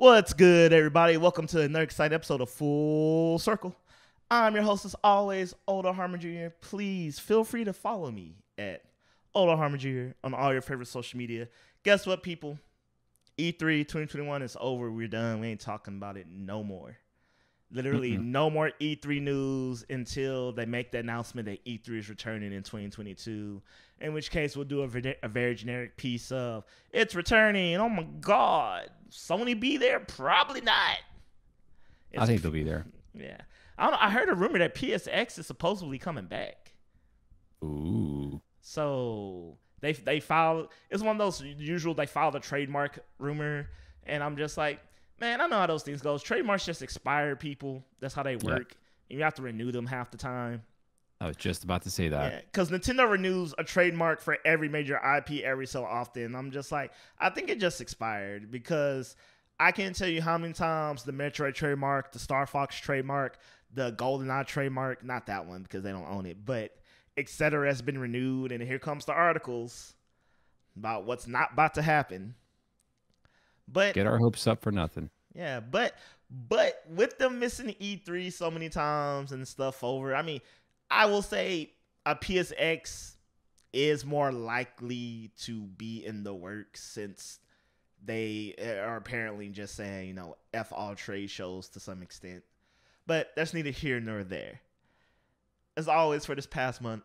What's good, everybody? Welcome to another exciting episode of Full Circle. I'm your host, as always, Oda Harmon Jr. Please feel free to follow me at Oda Harmon Jr. on all your favorite social media. Guess what, people? E3 2021 is over. We're done. We ain't talking about it no more. Literally no more E3 news until they make the announcement that E3 is returning in 2022. In which case, we'll do a very generic piece of, it's returning. Oh my God. Sony be there? Probably not. I think they'll be there. Yeah. I don't know. I heard a rumor that PSX is supposedly coming back. Ooh. So they filed. It's one of those usual, they filed a trademark rumor. And I'm just like, man, I know how those things go. Trademarks just expire, people. That's how they work. Yep. And you have to renew them half the time. I was just about to say that. Yeah, because Nintendo renews a trademark for every major IP every so often. I'm just like, I think it just expired because I can't tell you how many times the Metroid trademark, the Star Fox trademark, the GoldenEye trademark, not that one because they don't own it, but etc. has been renewed. And here comes the articles about what's not about to happen. But get our hopes up for nothing. Yeah, but with them missing E3 so many times and stuff over, I mean, I will say a PSX is more likely to be in the works since they are apparently just saying, F all trade shows to some extent. But that's neither here nor there. As always, for this past month,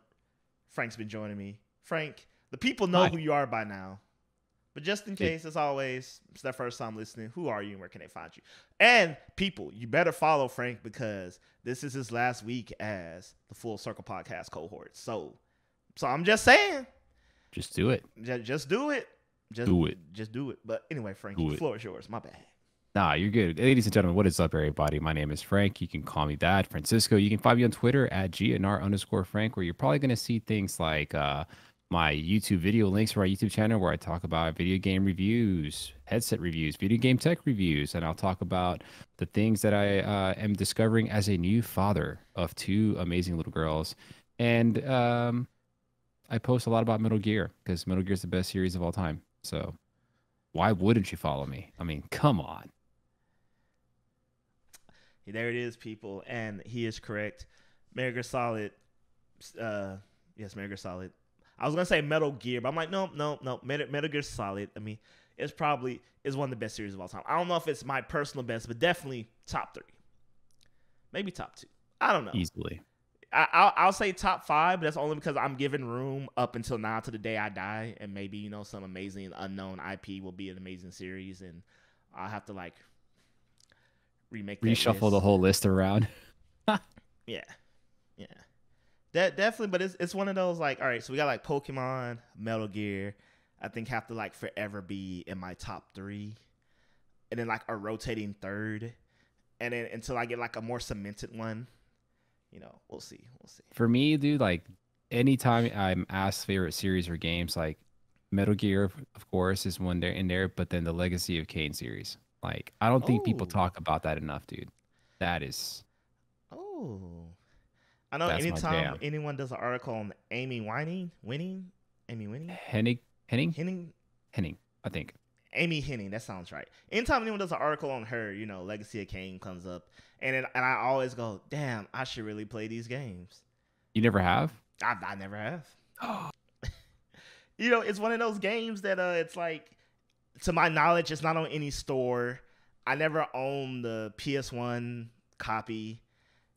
Frank's been joining me. Frank, the people know who you are by now. But just in case, as always, it's their first time listening. Who are you and where can they find you? And people, you better follow Frank because this is his last week as the Full Circle Podcast cohort. So I'm just saying. Just do it. Just do it. Do it. Just do it. But anyway, Frank, the floor is yours. My bad. Nah, you're good. Ladies and gentlemen, what is up, everybody? My name is Frank. You can call me that. Francisco. You can find me on Twitter at GNR_Frank, where you're probably going to see things like my YouTube video links for my YouTube channel where I talk about video game reviews, headset reviews, video game tech reviews, and I'll talk about the things that I am discovering as a new father of two amazing little girls. And I post a lot about Metal Gear because Metal Gear is the best series of all time. So why wouldn't you follow me? I mean, come on. There it is, people. And he is correct. Metal Gear Solid. Yes, Metal Gear Solid. I was going to say Metal Gear, but I'm like, no. Metal Gear Solid. I mean, it's one of the best series of all time. I don't know if it's my personal best, but definitely top 3. Maybe top 2. I don't know. Easily. I'll say top 5, but that's only because I'm giving room up until now to the day I die. And maybe, some amazing unknown IP will be an amazing series. And I'll have to, reshuffle the whole list around. Yeah. That definitely, but it's one of those all right, so we got Pokemon, Metal Gear, I think have to forever be in my top 3, and then a rotating third, and then until I get a more cemented one, we'll see. For me, dude, anytime I'm asked favorite series or games, Metal Gear, of course, is one there in there, but then the Legacy of Kain series, I don't think people talk about that enough, dude. That is. Oh. I know anytime anyone does an article on Amy Hennig, I think. Amy Hennig, that sounds right. Anytime anyone does an article on her, Legacy of Kain comes up, and I always go, damn, I should really play these games. You never have? I never have. It's one of those games that it's to my knowledge, it's not on any store. I never owned the PS1 copy.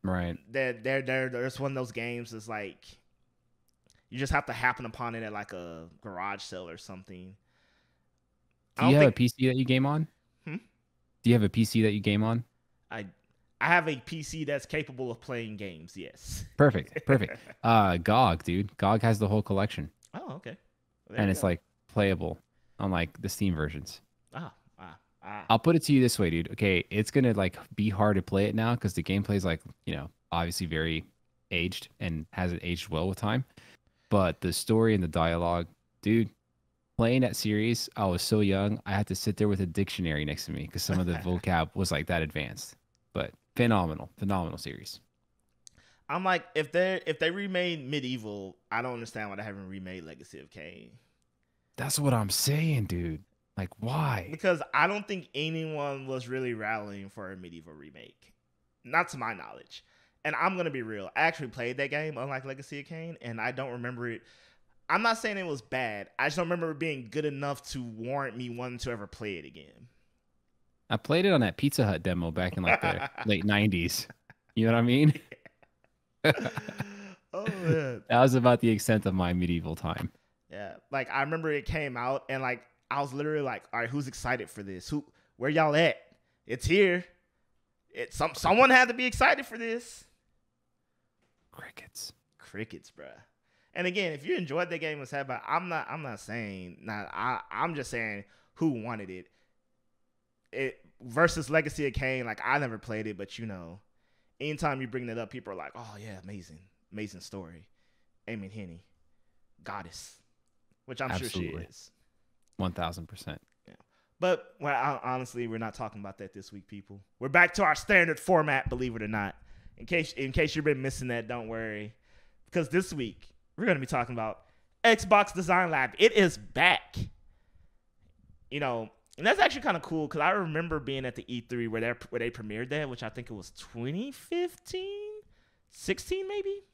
Right. There's one of those games that's you just have to happen upon it at a garage sale or something. Do you have a PC that you game on? Do you have a PC that you game on? I have a PC that's capable of playing games, yes. Perfect. GOG, dude. GOG has the whole collection. Oh, okay. Well, and it's playable on the Steam versions. Ah. I'll put it to you this way, dude. Okay, it's gonna be hard to play it now because the gameplay is obviously very aged and hasn't aged well with time. But the story and the dialogue, dude, playing that series, I was so young, I had to sit there with a dictionary next to me because some of the vocab was that advanced. But phenomenal series. I'm if they remade Medieval, I don't understand why they haven't remade Legacy of Kain. That's what I'm saying, dude. Like, why? Because I don't think anyone was really rallying for a Medieval remake. Not to my knowledge. And I'm going to be real. I actually played that game, unlike Legacy of Kain, and I don't remember it. I'm not saying it was bad. I just don't remember it being good enough to warrant me wanting to ever play it again. I played it on that Pizza Hut demo back in like the late 90s. You know what I mean? Oh, man. That was about the extent of my medieval time. Yeah. Like, I remember it came out, and like, I was literally like, all right, who's excited for this? Where y'all at? It's here. Someone had to be excited for this. Crickets, bruh. And again, if you enjoyed that game, was had, but I'm not saying not. I'm just saying who wanted it. It versus Legacy of Kain. Like, I never played it, but you know, anytime you bring that up, people are like, "Oh yeah, amazing story." Eamon Henny, goddess, which I'm sure she is. 1000%. Yeah. But honestly, we're not talking about that this week, people. We're back to our standard format, believe it or not. In case you've been missing that, don't worry, because this week we're going to be talking about Xbox Design Lab. It is back. You know, and that's actually kind of cool because I remember being at the E3 where they premiered that, which I think it was 2015, 16 maybe.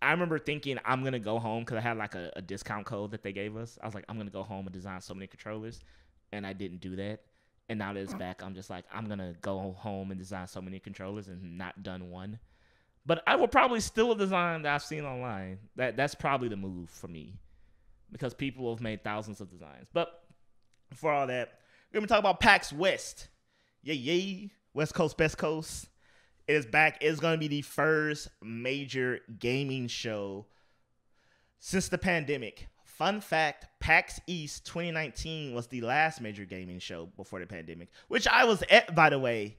I remember thinking I'm going to go home because I had like a discount code that they gave us. I was like, I'm going to go home and design so many controllers. And I didn't do that. And now that it's back, I'm just like, I'm going to go home and design so many controllers and not done one. But I will probably still a design that I've seen online. That's probably the move for me because people have made thousands of designs. But for all that, we're going to talk about PAX West. Yay. West Coast, Best Coast. It is back. It's going to be the first major gaming show since the pandemic. Fun fact, PAX East 2019 was the last major gaming show before the pandemic, which I was at, by the way.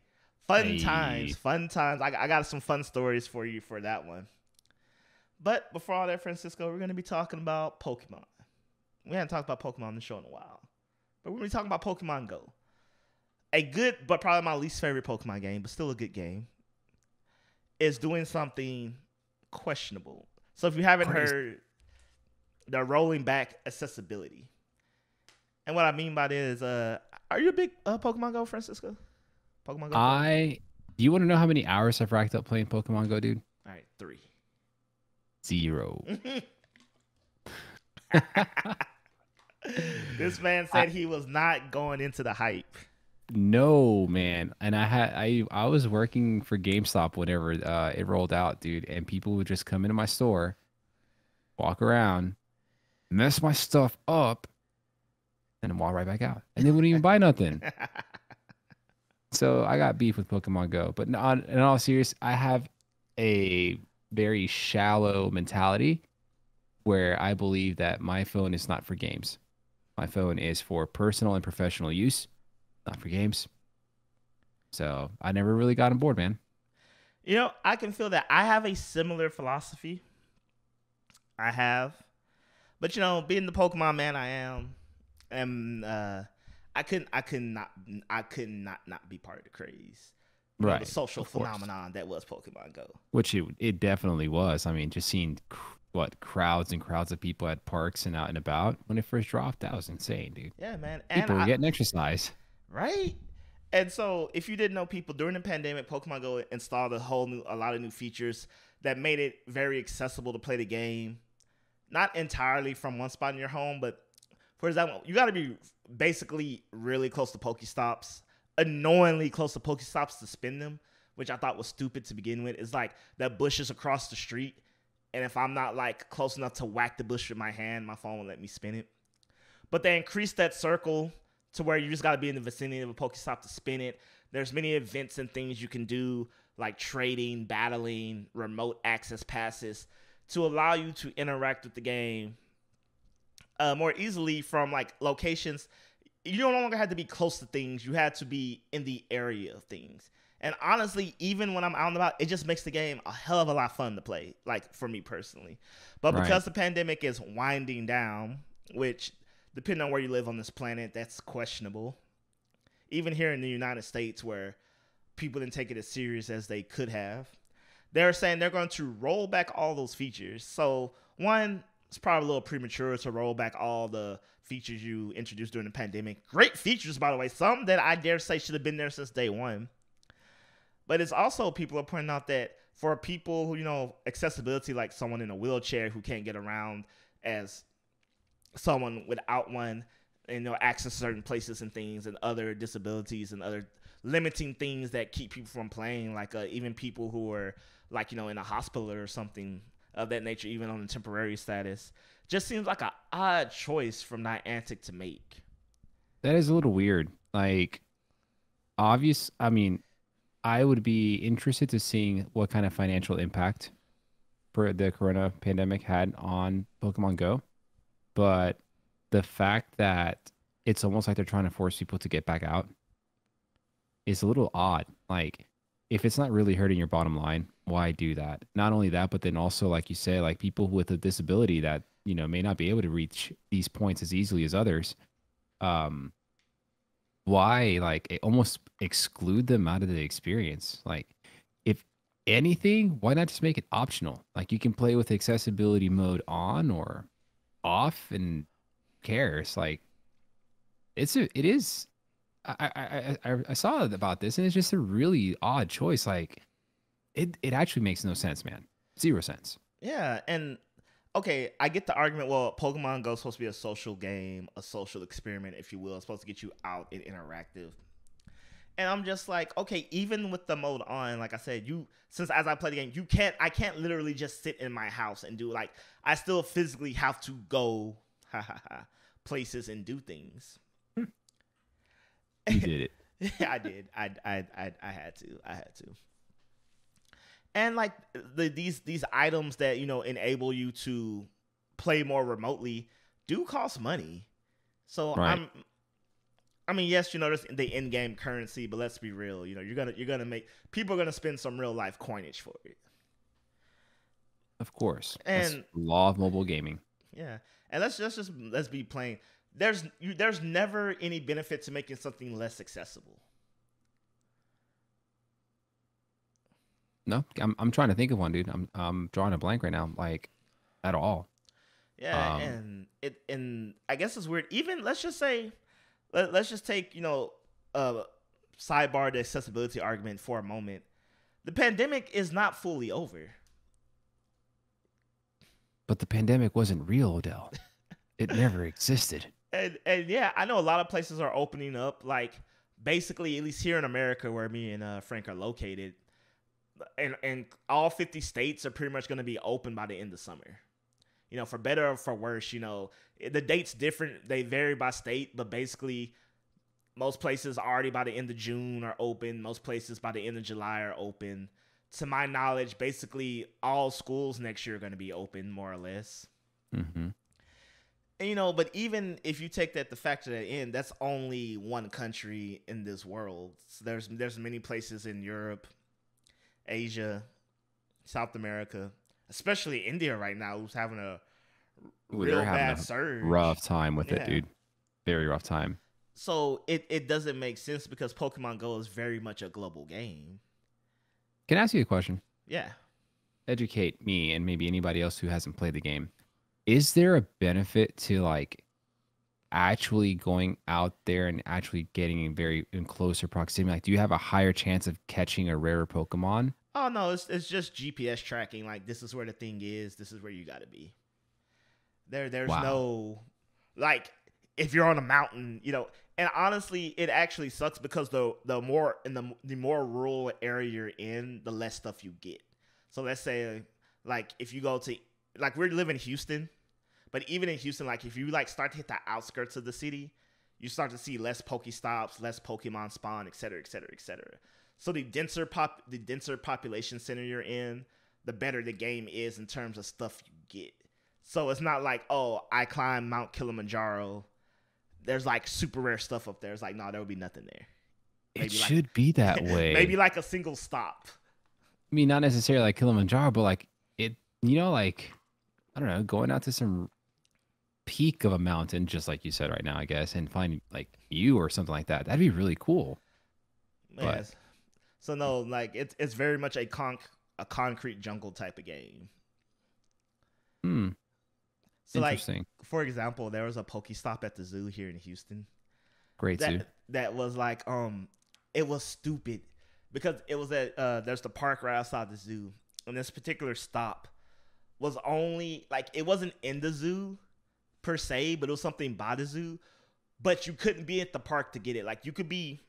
Fun times. I got some fun stories for you for that one. But before all that, Francisco, we're going to be talking about Pokemon. We haven't talked about Pokemon on the show in a while. But we're going to be talking about Pokemon Go. A good, but probably my least favorite Pokemon game, but still a good game, is doing something questionable. So if you haven't heard, they're rolling back accessibility. And what I mean by this is, are you a big Pokemon Go, Francisco? Pokemon Go? Do you want to know how many hours I've racked up playing Pokemon Go, dude? All right, 3. 0. This man said he was not going into the hype. No, man. And I was working for GameStop whenever it rolled out, dude. And people would just come into my store, walk around, mess my stuff up, and then walk right back out. And they wouldn't even buy nothing. So I got beef with Pokemon Go. But in all seriousness, I have a very shallow mentality where I believe that my phone is not for games. My phone is for personal and professional use, not for games. So I never really got on board, man. You know, I can feel that. I have a similar philosophy. But you know, being the Pokemon man I am, and I could not be part of the craze. Right. The social phenomenon that was Pokemon Go. Which it definitely was. I mean, just seeing crowds and crowds of people at parks and out and about when it first dropped, that was insane, dude. Yeah, man. People were getting exercise. Right? And so if you didn't know, people, during the pandemic, Pokemon Go installed a lot of new features that made it very accessible to play the game. Not entirely from one spot in your home, but for example, you got to be basically really close to Pokestops, annoyingly close to Pokestops to spin them, which I thought was stupid to begin with. It's like that bush is across the street, and if I'm not like close enough to whack the bush with my hand, my phone won't let me spin it. But they increased that circle to where you just got to be in the vicinity of a Pokestop to spin it. There's many events and things you can do, like trading, battling, remote access passes, to allow you to interact with the game more easily from like locations. You no longer had to be close to things. You had to be in the area of things. And honestly, even when I'm out and about, it just makes the game a hell of a lot of fun to play, like for me personally. But because the pandemic is winding down, which depending on where you live on this planet, that's questionable. Even here in the United States, where people didn't take it as serious as they could have, they're saying they're going to roll back all those features. So one, it's probably a little premature to roll back all the features you introduced during the pandemic. Great features, by the way. Some that I dare say should have been there since day one. But it's also people are pointing out that for people who, accessibility, like someone in a wheelchair who can't get around as someone without one, and access certain places and things, and other disabilities and other limiting things that keep people from playing, like even people who are like in a hospital or something of that nature, even on a temporary status, just seems like an odd choice from Niantic to make. That is a little weird. Like, I mean, I would be interested to seeing what kind of financial impact for the corona pandemic had on Pokemon Go. But the fact that it's almost like they're trying to force people to get back out is a little odd. Like, if it's not really hurting your bottom line, why do that? Not only that, but then also, like you say, like people with a disability that, may not be able to reach these points as easily as others. Um, why almost exclude them out of the experience? Like, if anything, why not just make it optional? Like, you can play with accessibility mode on or off, and cares. Like, it is. I saw about this, and it's just a really odd choice. Like, it actually makes no sense, man. Zero sense. Yeah, and okay, I get the argument. Well, Pokemon Go is supposed to be a social game, a social experiment, if you will. It's supposed to get you out and interactive. And I'm just like, okay, even with the mode on, like I said, since as I play the game, I can't literally just sit in my house and do, like, I still physically have to go places and do things. You did it. Yeah, I did. I had to. And like these items that enable you to play more remotely do cost money. So Right. I mean, yes, there's the in-game currency, but let's be real. You're gonna make people are gonna spend some real life coinage for it. Of course. That's And the law of mobile gaming. yeah, and let's be plain. There's never any benefit to making something less accessible. No, I'm trying to think of one, dude. I'm drawing a blank right now, like, at all. Yeah, and I guess it's weird. Even let's just say, let's just take sidebar the accessibility argument for a moment. The pandemic is not fully over. But the pandemic wasn't real, Odell. It never existed. And yeah, I know a lot of places are opening up. Like basically, at least here in America, where me and Frank are located, and all 50 states are pretty much going to be open by the end of summer. For better or for worse, the date's different. They vary by state, but basically most places already by the end of June are open. Most places by the end of July are open. To my knowledge, basically all schools next year are going to be open, more or less. Mm-hmm. And, but even if you take the factor that in, that's only one country in this world. So there's many places in Europe, Asia, South America, especially India right now, who's having a real bad surge. Rough time with it, dude. Very rough time. So it doesn't make sense because Pokemon Go is very much a global game. Can I ask you a question? Yeah. Educate me and maybe anybody else who hasn't played the game. Is there a benefit to like actually going out there and actually getting in closer proximity? Like, do you have a higher chance of catching a rarer Pokemon? Oh no, it's just GPS tracking. Like, this is where the thing is. This is where you got to be. There's no, like, if you're on a mountain, and honestly, it actually sucks because the more rural area you're in, the less stuff you get. So let's say, like, if you go to, like, we live in Houston, but even in Houston, like, if you like start to hit the outskirts of the city, you start to see less Pokestops, less Pokemon spawn, et cetera, et cetera, et cetera. So the denser population center you're in, the better the game is in terms of stuff you get. So it's not like, oh, I climbed Mount Kilimanjaro, there's like super rare stuff up there. It's like, no, there would be nothing there. Maybe it should be that way. Maybe like a single stop. I mean, not necessarily like Kilimanjaro, but like it, like, I don't know, going out to some peak of a mountain, just like you said right now, I guess, and finding like you or something like that. That'd be really cool. Yes. So no, like it's very much a concrete jungle type of game. So like, Interesting. for example, there was a Pokestop at the zoo here in Houston Great zoo. that was like it was stupid because it was at there's the park right outside the zoo, and this particular stop was only like it wasn't in the zoo per se, but it was something by the zoo. But you couldn't be at the park to get it. Like you could be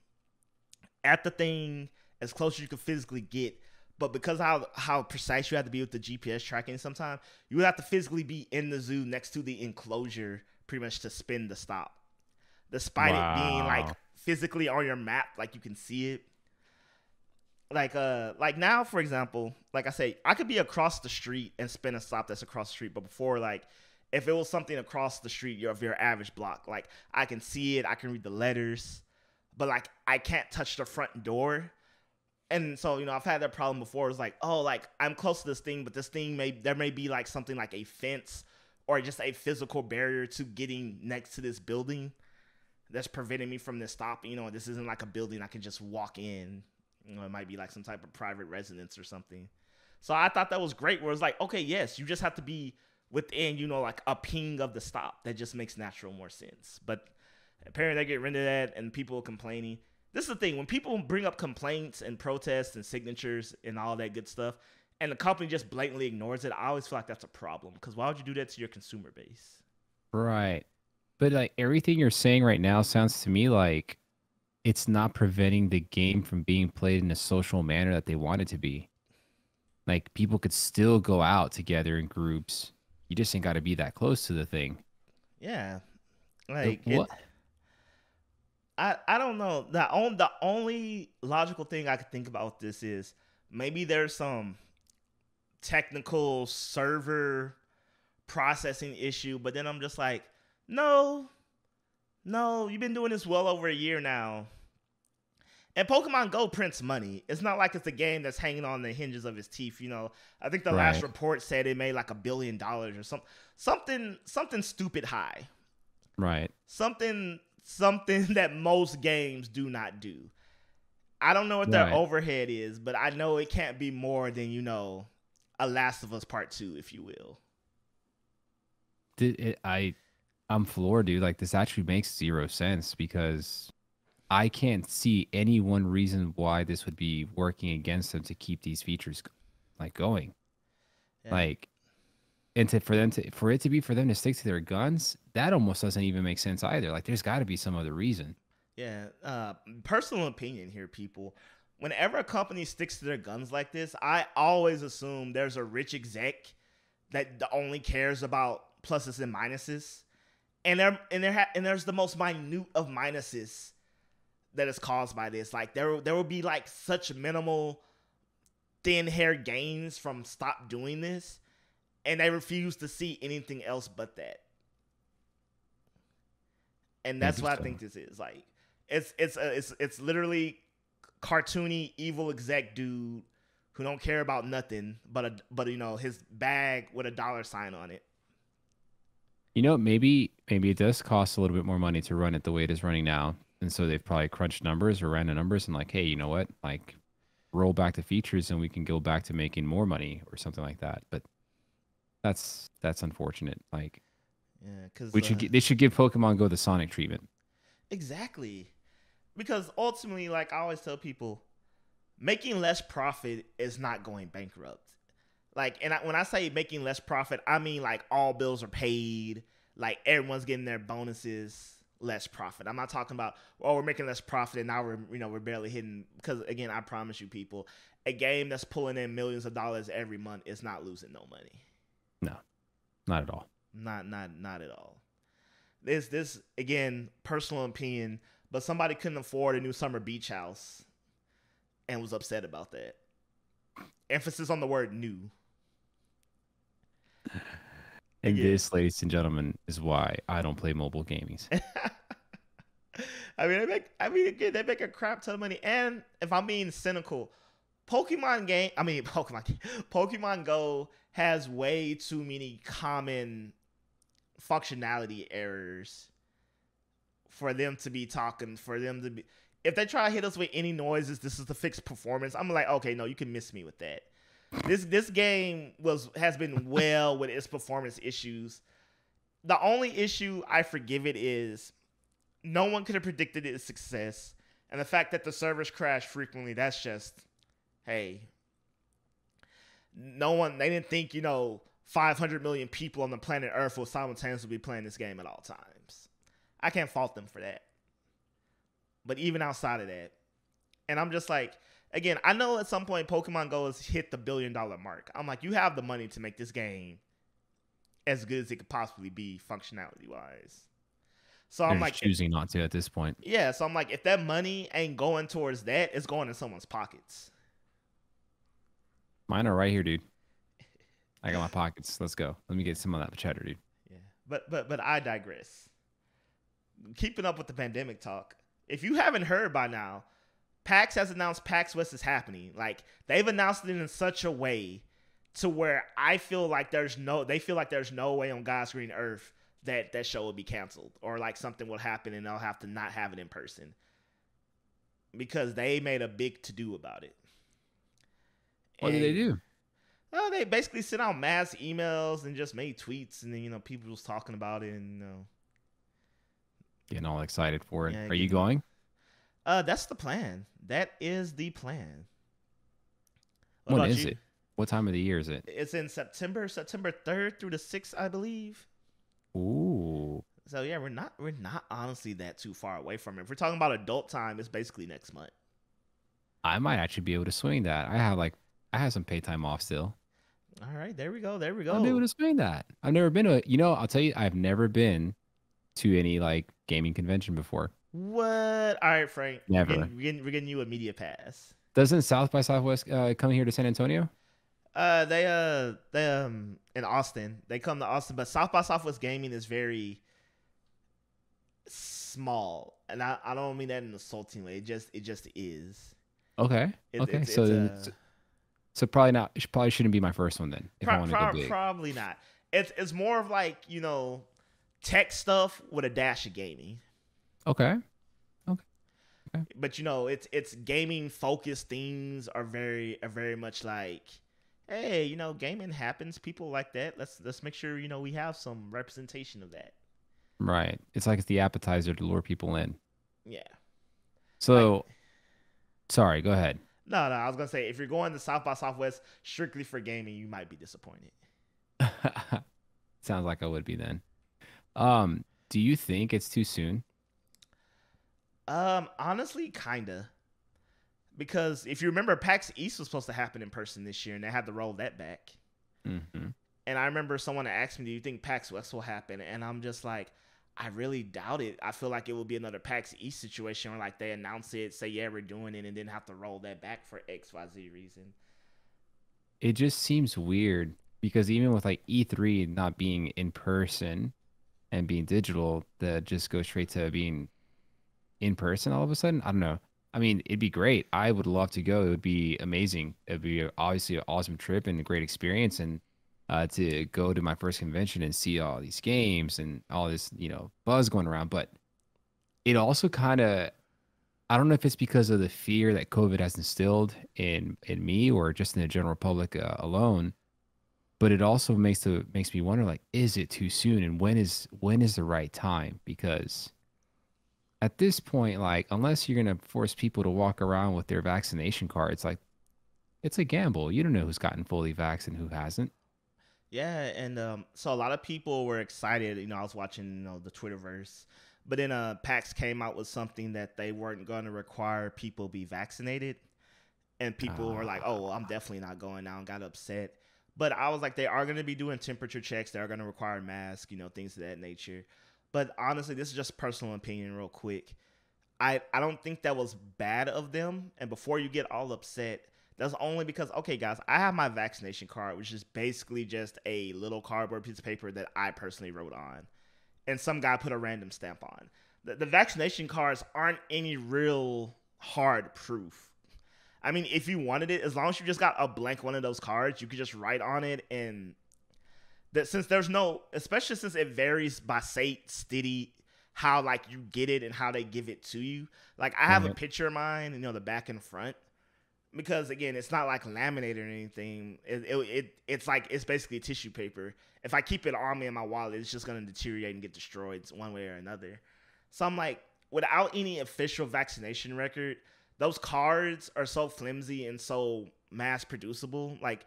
at the thing as close as you could physically get, but because how precise you had to be with the GPS tracking, sometimes you would have to physically be in the zoo next to the enclosure, pretty much to spin the stop. Despite it being like Wow. physically on your map, like you can see it. Like now, for example, like I say, I could be across the street and spin a stop that's across the street, but before like if it was something across the street, of your average block, like I can see it, I can read the letters, but like I can't touch the front door. And so, I've had that problem before. It's like, oh, like I'm close to this thing, but this thing there may be like something like a fence or just a physical barrier to getting next to this building that's preventing me from this stop. This isn't like a building I can just walk in. It might be like some type of private residence or something. So I thought that was great. Where it's like, okay, yes, you just have to be within, like a ping of the stop. That just makes natural more sense. But apparently they get rid of that, and people are complaining. This is the thing: when people bring up complaints and protests and signatures and all that good stuff, and the company just blatantly ignores it, I always feel like that's a problem. Because why would you do that to your consumer base? Right. But like everything you're saying right now sounds to me like it's not preventing the game from being played in a social manner that they want it to be. Like people could still go out together in groups. You just ain't got to be that close to the thing. Yeah, So like it. what? I don't know. The only logical thing I could think about with this is maybe there's some technical server processing issue, but then I'm just like, no, no, you've been doing this well over a year now. And Pokemon Go prints money. It's not like it's a game that's hanging on the hinges of its teeth. I think the last Right. report said it made like $1 billion or something stupid high. Right. Something that most games do not do. I don't know what their Right. overhead is, but I know it can't be more than, a Last of Us Part 2, if you will. I'm floored, dude. Like this actually makes zero sense because I can't see any one reason why this would be working against them to keep these features like going. Yeah. Like and for it to be for them to stick to their guns, that almost doesn't even make sense either. Like there's got to be some other reason. Yeah. Personal opinion here, people. Whenever a company sticks to their guns like this, I always assume there's a rich exec that only cares about pluses and minuses. And there's the most minute of minuses that is caused by this. Like there will be like such minimal thin hair gains from stop doing this, and they refuse to see anything else but that. And that's what I think Interesting. this is. Like it's literally cartoony evil exec dude who don't care about nothing but his bag with a dollar sign on it. Maybe it does cost a little bit more money to run it the way it is running now. And so they've probably crunched numbers or ran the numbers and like, hey, you know what? Like roll back the features and we can go back to making more money or something like that. But that's unfortunate. Like Yeah, because they should give Pokemon Go the Sonic treatment. exactly. Because ultimately, like I always tell people, making less profit is not going bankrupt. Like, when I say making less profit, I mean like all bills are paid, like everyone's getting their bonuses, less profit. I'm not talking about, oh, we're making less profit and now we're barely hitting. Because again, I promise you, people, a game that's pulling in millions of dollars every month is not losing no money. No, not at all. Not at all. This again, personal opinion, but somebody couldn't afford a new summer beach house and was upset about that. Emphasis on the word new. And Again. this, ladies and gentlemen, is why I don't play mobile gamings. Again, they make a crap ton of money. And if I'm being cynical, Pokemon Go has way too many common functionality errors for them to be talking, for them to be. If they try to hit us with any noises, this is to fix performance. I'm like, okay, no, you can miss me with that. This game has been well with its performance issues. The only issue I forgive it is no one could have predicted its success. And the fact that the servers crash frequently, that's just, hey, they didn't think, 500 million people on the planet Earth will simultaneously be playing this game at all times. I can't fault them for that. But even outside of that, and I'm just like, again, I know at some point Pokemon Go has hit the $1 billion mark. I'm like, you have the money to make this game as good as it could possibly be functionality wise. So I'm like choosing not to at this point. Yeah, so I'm like, if that money ain't going towards that, it's going in someone's pockets. Mine are right here, dude. I got my pockets. Let's go. Let me get some of that cheddar, dude. Yeah, but I digress. Keeping up with the pandemic talk. If you haven't heard by now, PAX has announced PAX West is happening. Like, they've announced it in such a way to where they feel like there's no way on God's green earth that show will be canceled, or like something will happen and they'll have to not have it in person, because they made a big to-do about it. What did they do? Well, they basically sent out mass emails and just made tweets, and then people was talking about it, and getting all excited for it. Yeah, are you going? That's the plan. That is the plan. When is it? What time of the year is it? It's in September 3rd through the 6th, I believe. Ooh. So yeah, we're not honestly that too far away from it. If we're talking about adult time, it's basically next month. I might actually be able to swing that. I have some pay time off still. All right, there we go. I'll be able to swing that. I've never been I'll tell you, I've never been to any like gaming convention before. What? All right, Frank. Never. We're getting you a media pass. Doesn't South by Southwest come here to San Antonio? They in Austin. They come to Austin, but South by Southwest Gaming is very small, and I don't mean that in an insulting way. It just is. Okay. So probably not. It probably shouldn't be my first one then. If I want to go big. Probably not. It's more of like tech stuff with a dash of gaming. Okay. But it's gaming focused things are very much like, hey, gaming happens. People like that. Let's make sure we have some representation of that. Right. It's like it's the appetizer to lure people in. Yeah. So, sorry. Go ahead. No. I was gonna say, if you're going to South by Southwest strictly for gaming, you might be disappointed. Sounds like I would be then. Do you think it's too soon? Honestly, kinda. Because if you remember, PAX East was supposed to happen in person this year, and they had to roll that back. Mm-hmm. And I remember someone asked me, "Do you think PAX West will happen?" And I'm just like, I really doubt it. I feel like it will be another PAX East situation where like they announce it, say yeah we're doing it, and then have to roll that back for XYZ reason. It just seems weird because even with like E3 not being in person and being digital, that just goes straight to being in person all of a sudden. I don't know. I mean, it'd be great. I would love to go. It would be amazing. It'd be obviously an awesome trip and a great experience. And to go to my first convention and see all these games and all this, buzz going around. But it also kind of, I don't know if it's because of the fear that COVID has instilled in me or just in the general public alone. But it also makes me wonder, like, is it too soon? And when is the right time? Because at this point, like, unless you're going to force people to walk around with their vaccination cards, like, it's a gamble. You don't know who's gotten fully vaxxed and who hasn't. Yeah, and so a lot of people were excited. I was watching, the Twitterverse, but then PAX came out with something that they weren't going to require people be vaccinated, and people were like, "Oh, well, I'm definitely not going now," and got upset. But I was like, they are going to be doing temperature checks. They are going to require masks, things of that nature. But honestly, this is just personal opinion real quick. I don't think that was bad of them. And before you get all upset, that's only because, okay, guys, I have my vaccination card, which is basically just a little cardboard piece of paper that I personally wrote on. And some guy put a random stamp on. The vaccination cards aren't any real hard proof. I mean, if you wanted it, as long as you just got a blank one of those cards, you could just write on it. And that since there's no, especially since it varies by city, how like you get it and how they give it to you. Like I have a picture of mine, the back and front. because again, it's not like laminated or anything. It's like it's basically tissue paper. If I keep it on me in my wallet, it's just gonna deteriorate and get destroyed one way or another. So I'm like, without any official vaccination record, those cards are so flimsy and so mass producible. Like,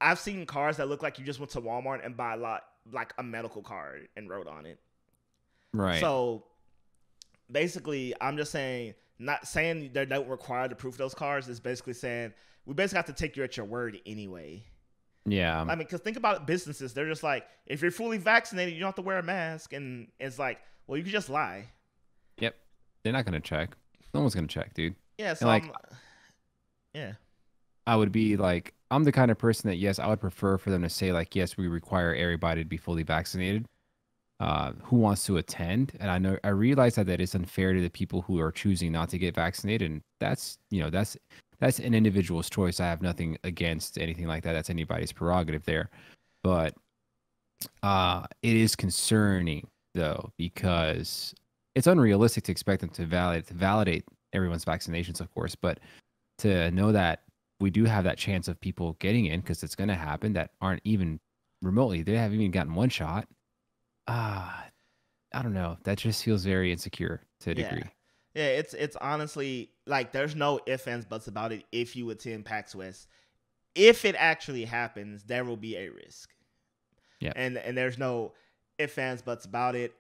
I've seen cards that look like you just went to Walmart and buy like a medical card and wrote on it. Right. So basically, I'm just saying, not saying they don't require the proof of those cards. Is basically saying we basically have to take you at your word anyway. Yeah. I mean, because think about it, businesses. They're just like, if you're fully vaccinated, you don't have to wear a mask. And it's like, well, you can just lie. Yep. They're not gonna check. No one's gonna check, dude. Yeah. So like, yeah. I would be like, I'm the kind of person that, yes, I would prefer for them to say like, yes, we require everybody to be fully vaccinated. Who wants to attend? And I realize that is unfair to the people who are choosing not to get vaccinated, and that's an individual's choice. I have nothing against anything like that. That's anybody's prerogative there. But it is concerning though, because it's unrealistic to expect them to validate everyone's vaccinations, of course, but to know that we do have that chance of people getting in, because it's going to happen, that aren't even remotely, they haven't even gotten one shot. I don't know. That just feels very insecure to a degree. Yeah, it's honestly like there's no ifs, ands, buts about it. If you attend PAX West, if it actually happens, there will be a risk. Yeah, and there's no ifs, ands, buts about it.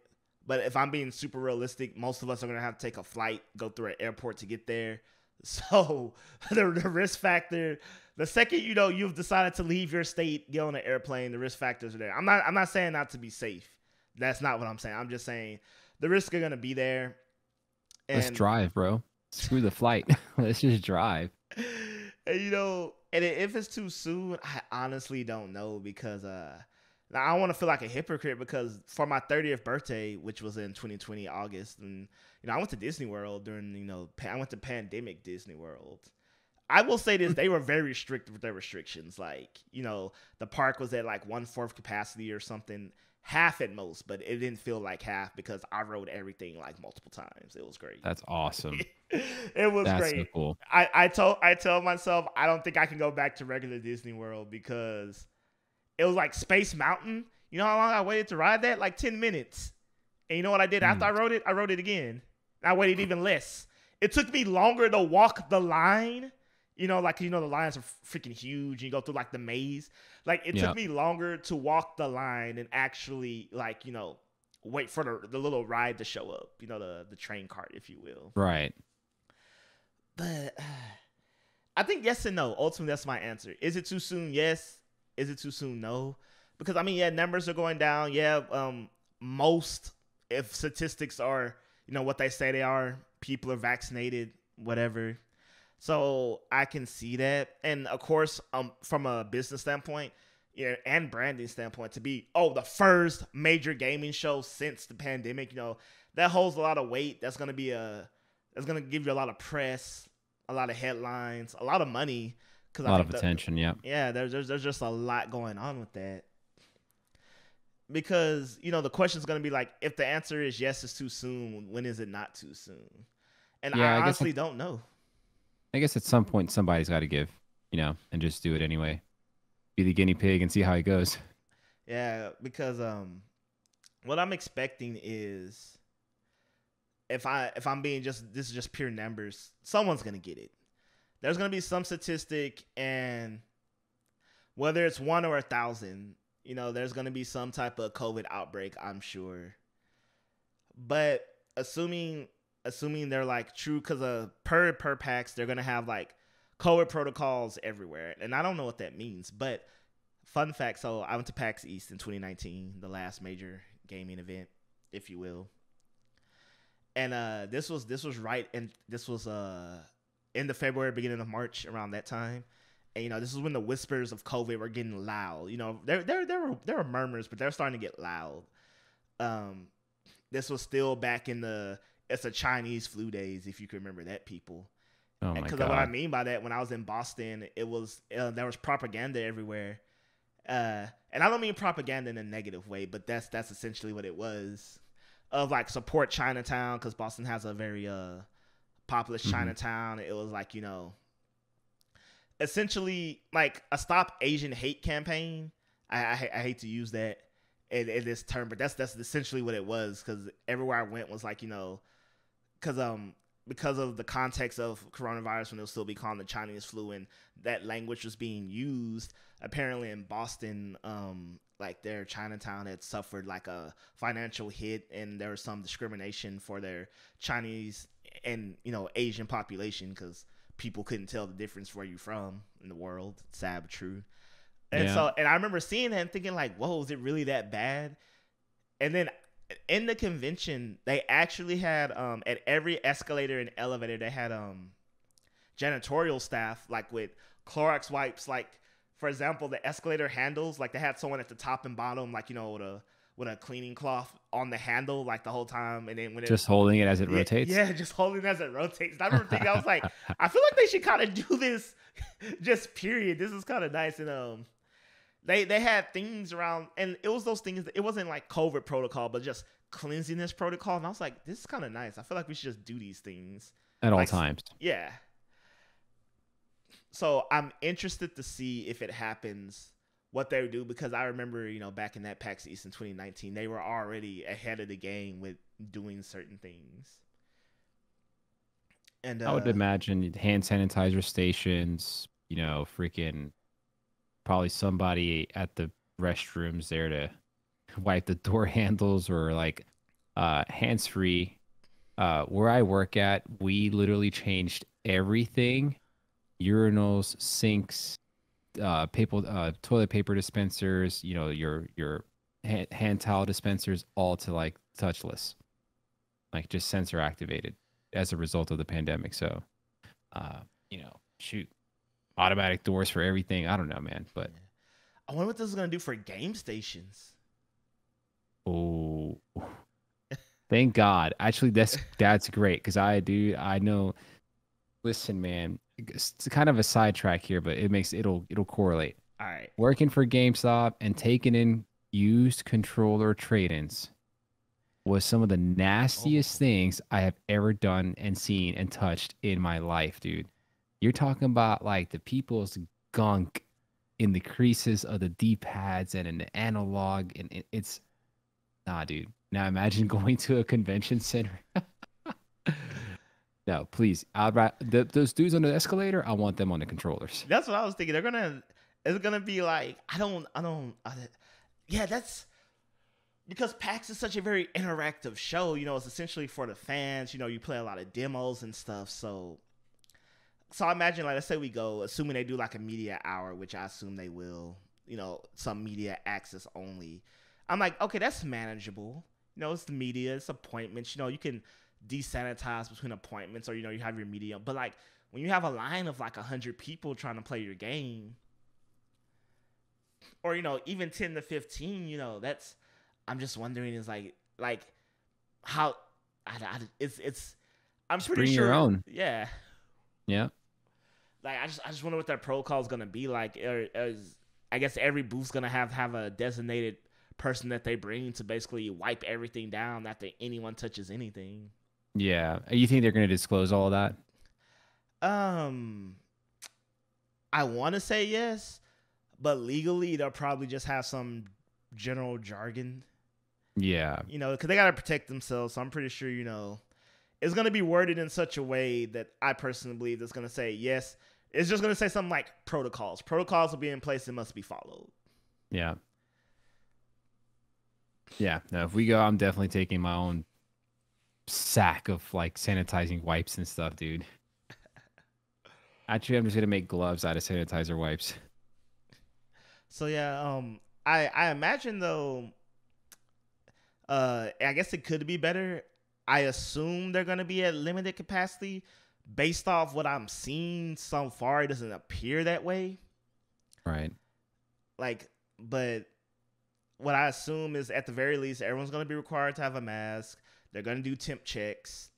But if I'm being super realistic, most of us are gonna have to take a flight, go through an airport to get there. So the risk factor, the second you've decided to leave your state, get on an airplane, the risk factors are there. I'm not saying not to be safe. That's not what I'm saying. I'm just saying the risks are gonna be there. And let's drive, bro. Screw the flight. Let's just drive. And if it's too soon, I honestly don't know, because now I don't want to feel like a hypocrite, because for my 30th birthday, which was in 2020 August, and I went to Disney World during I went to pandemic Disney World. I will say this: they were very strict with their restrictions. Like, the park was at like 1/4 capacity or something. Half at most, but it didn't feel like half because I rode everything like multiple times. It was great. That's awesome. It was That's great. So cool. I tell myself I don't think I can go back to regular Disney World, because it was like Space Mountain. You know how long I waited to ride that? Like 10 minutes. And you know what I did after I rode it? I rode it again. And I waited even less. It took me longer to walk the line. The lines are freaking huge. You go through like the maze. Like, it took me longer to walk the line and actually wait for the little ride to show up. The train cart, if you will. Right. But I think yes and no. Ultimately, that's my answer. Is it too soon? Yes. Is it too soon? No. Because numbers are going down. Yeah. Most, if statistics are what they say they are, people are vaccinated, whatever. So I can see that. And of course, from a business standpoint, and branding standpoint, to be the first major gaming show since the pandemic, that holds a lot of weight. That's gonna give you a lot of press, a lot of headlines, a lot of money, a lot of attention. Yeah, there's just a lot going on with that. Because the question's gonna be like, if the answer is yes, it's too soon. When is it not too soon? And I honestly don't know. I guess at some point somebody's got to give, and just do it anyway. Be the guinea pig and see how it goes. Yeah, because what I'm expecting is, if I'm being this is just pure numbers, someone's gonna get it. There's gonna be some statistic, and whether it's 1 or 1,000, there's gonna be some type of COVID outbreak, I'm sure. But assuming they're like true, because per PAX, they're gonna have like COVID protocols everywhere, and I don't know what that means. But fun fact: so I went to PAX East in 2019, the last major gaming event, if you will. And this was right, and this was end of February, beginning of March, around that time. And this is when the whispers of COVID were getting loud. There were murmurs, but they're starting to get loud. This was still back in it's a Chinese flu days, if you can remember that, people. Oh my God. Because what I mean by that, when I was in Boston, it was there was propaganda everywhere, and I don't mean propaganda in a negative way, but that's essentially what it was. Of like, support Chinatown, because Boston has a very populous Chinatown. It was like essentially like a Stop Asian Hate campaign. I hate to use that in this term, but that's essentially what it was, because everywhere I went was like, because of the context of coronavirus, when it'll still be called the Chinese flu and that language was being used. Apparently in Boston, like their Chinatown had suffered like a financial hit, and there was some discrimination for their Chinese and Asian population, because people couldn't tell the difference where you're from in the world. Sad but true. And Yeah. and I remember seeing that and thinking like, whoa, is it really that bad? And then in the convention, they actually had at every escalator and elevator, they had janitorial staff like with Clorox wipes. Like, for example, the escalator handles, like they had someone at the top and bottom, like with a cleaning cloth on the handle like the whole time, and then when Just holding it as it rotates. yeah, just holding it as it rotates. And I remember thinking, I was like, I feel like they should kind of do this, just period. This is kind of nice. And they had things around, and it was those things. It wasn't like COVID protocol, but just cleanliness protocol. And I was like, this is kind of nice. I feel like we should just do these things At all like, times. yeah. So I'm interested to see if it happens, what they would do, because I remember, back in that PAX East in 2019, they were already ahead of the game with doing certain things. And I would imagine hand sanitizer stations, freaking probably somebody at the restrooms there to wipe the door handles, or like hands free. Where I work at, we literally changed everything: urinals, sinks, toilet paper dispensers, your hand towel dispensers, all to like touchless, like just sensor activated as a result of the pandemic. So, shoot, automatic doors for everything. I don't know, man, but I wonder what this is gonna do for game stations. oh, thank God. Actually, that's great, because I know. Listen, man, it's kind of a sidetrack here, but it'll correlate. All right. Working for GameStop and taking in used controller trade-ins was some of the nastiest things I have ever done and seen and touched in my life, dude. You're talking about like the people's gunk in the creases of the D-pads and in the analog, and it's nah, dude. Now imagine going to a convention center. No, please. Those dudes on the escalator, I want them on the controllers. That's what I was thinking. It's gonna be like, yeah, that's because PAX is such a very interactive show. It's essentially for the fans. You play a lot of demos and stuff. So I imagine, like, let's say we go, assuming they do like a media hour, which I assume they will. Some media access only. I'm like, okay, that's manageable. It's the media, it's appointments. You can desanitize between appointments, or you have your media. But like when you have a line of like 100 people trying to play your game, or even 10 to 15, that's, I'm just wondering, is like how it's I'm pretty bring sure your own. Yeah. Like I just wonder what that protocol is gonna be like. I guess every booth's gonna have a designated person that they bring to basically wipe everything down after anyone touches anything. Yeah. You think they're going to disclose all of that? I want to say yes, but legally they'll probably just have some general jargon. Yeah. Because they got to protect themselves. So I'm pretty sure, it's going to be worded in such a way that I personally believe that's going to say yes. It's just going to say something like protocols. Protocols will be in place and must be followed. Yeah. Yeah. No, if we go, I'm definitely taking my own sack of like sanitizing wipes and stuff, dude. Actually, I'm just gonna make gloves out of sanitizer wipes. So yeah, I imagine though, I guess it could be better. I assume they're gonna be at limited capacity. Based off what I'm seeing so far, it doesn't appear that way. Right. Like, but what I assume is at the very least, everyone's gonna be required to have a mask. They're going to do temp checks,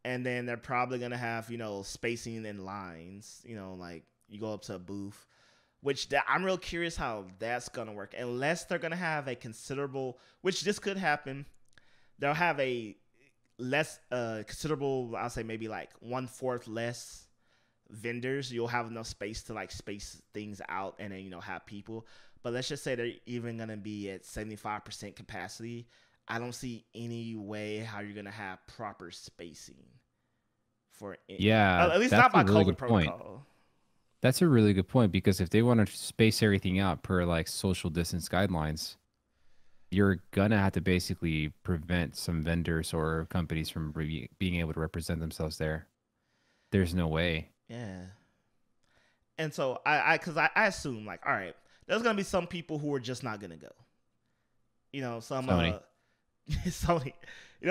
and then they're probably going to have, spacing in lines, like you go up to a booth, I'm real curious how that's going to work, unless they're going to have a considerable, which this could happen. They'll have a less considerable, I'll say maybe like 1/4 less vendors, you'll have enough space to like space things out and then have people. But let's just say they're even gonna be at 75% capacity. I don't see any way how you're gonna have proper spacing for it. Yeah, At least that's not a by really COVID good point. protocol. That's a really good point because if they want to space everything out per like social distance guidelines, you're gonna have to basically prevent some vendors or companies from being able to represent themselves there. There's no way. Yeah. And so because I assume like, all right, there's gonna be some people who are just not gonna go. Some Sony. Sony.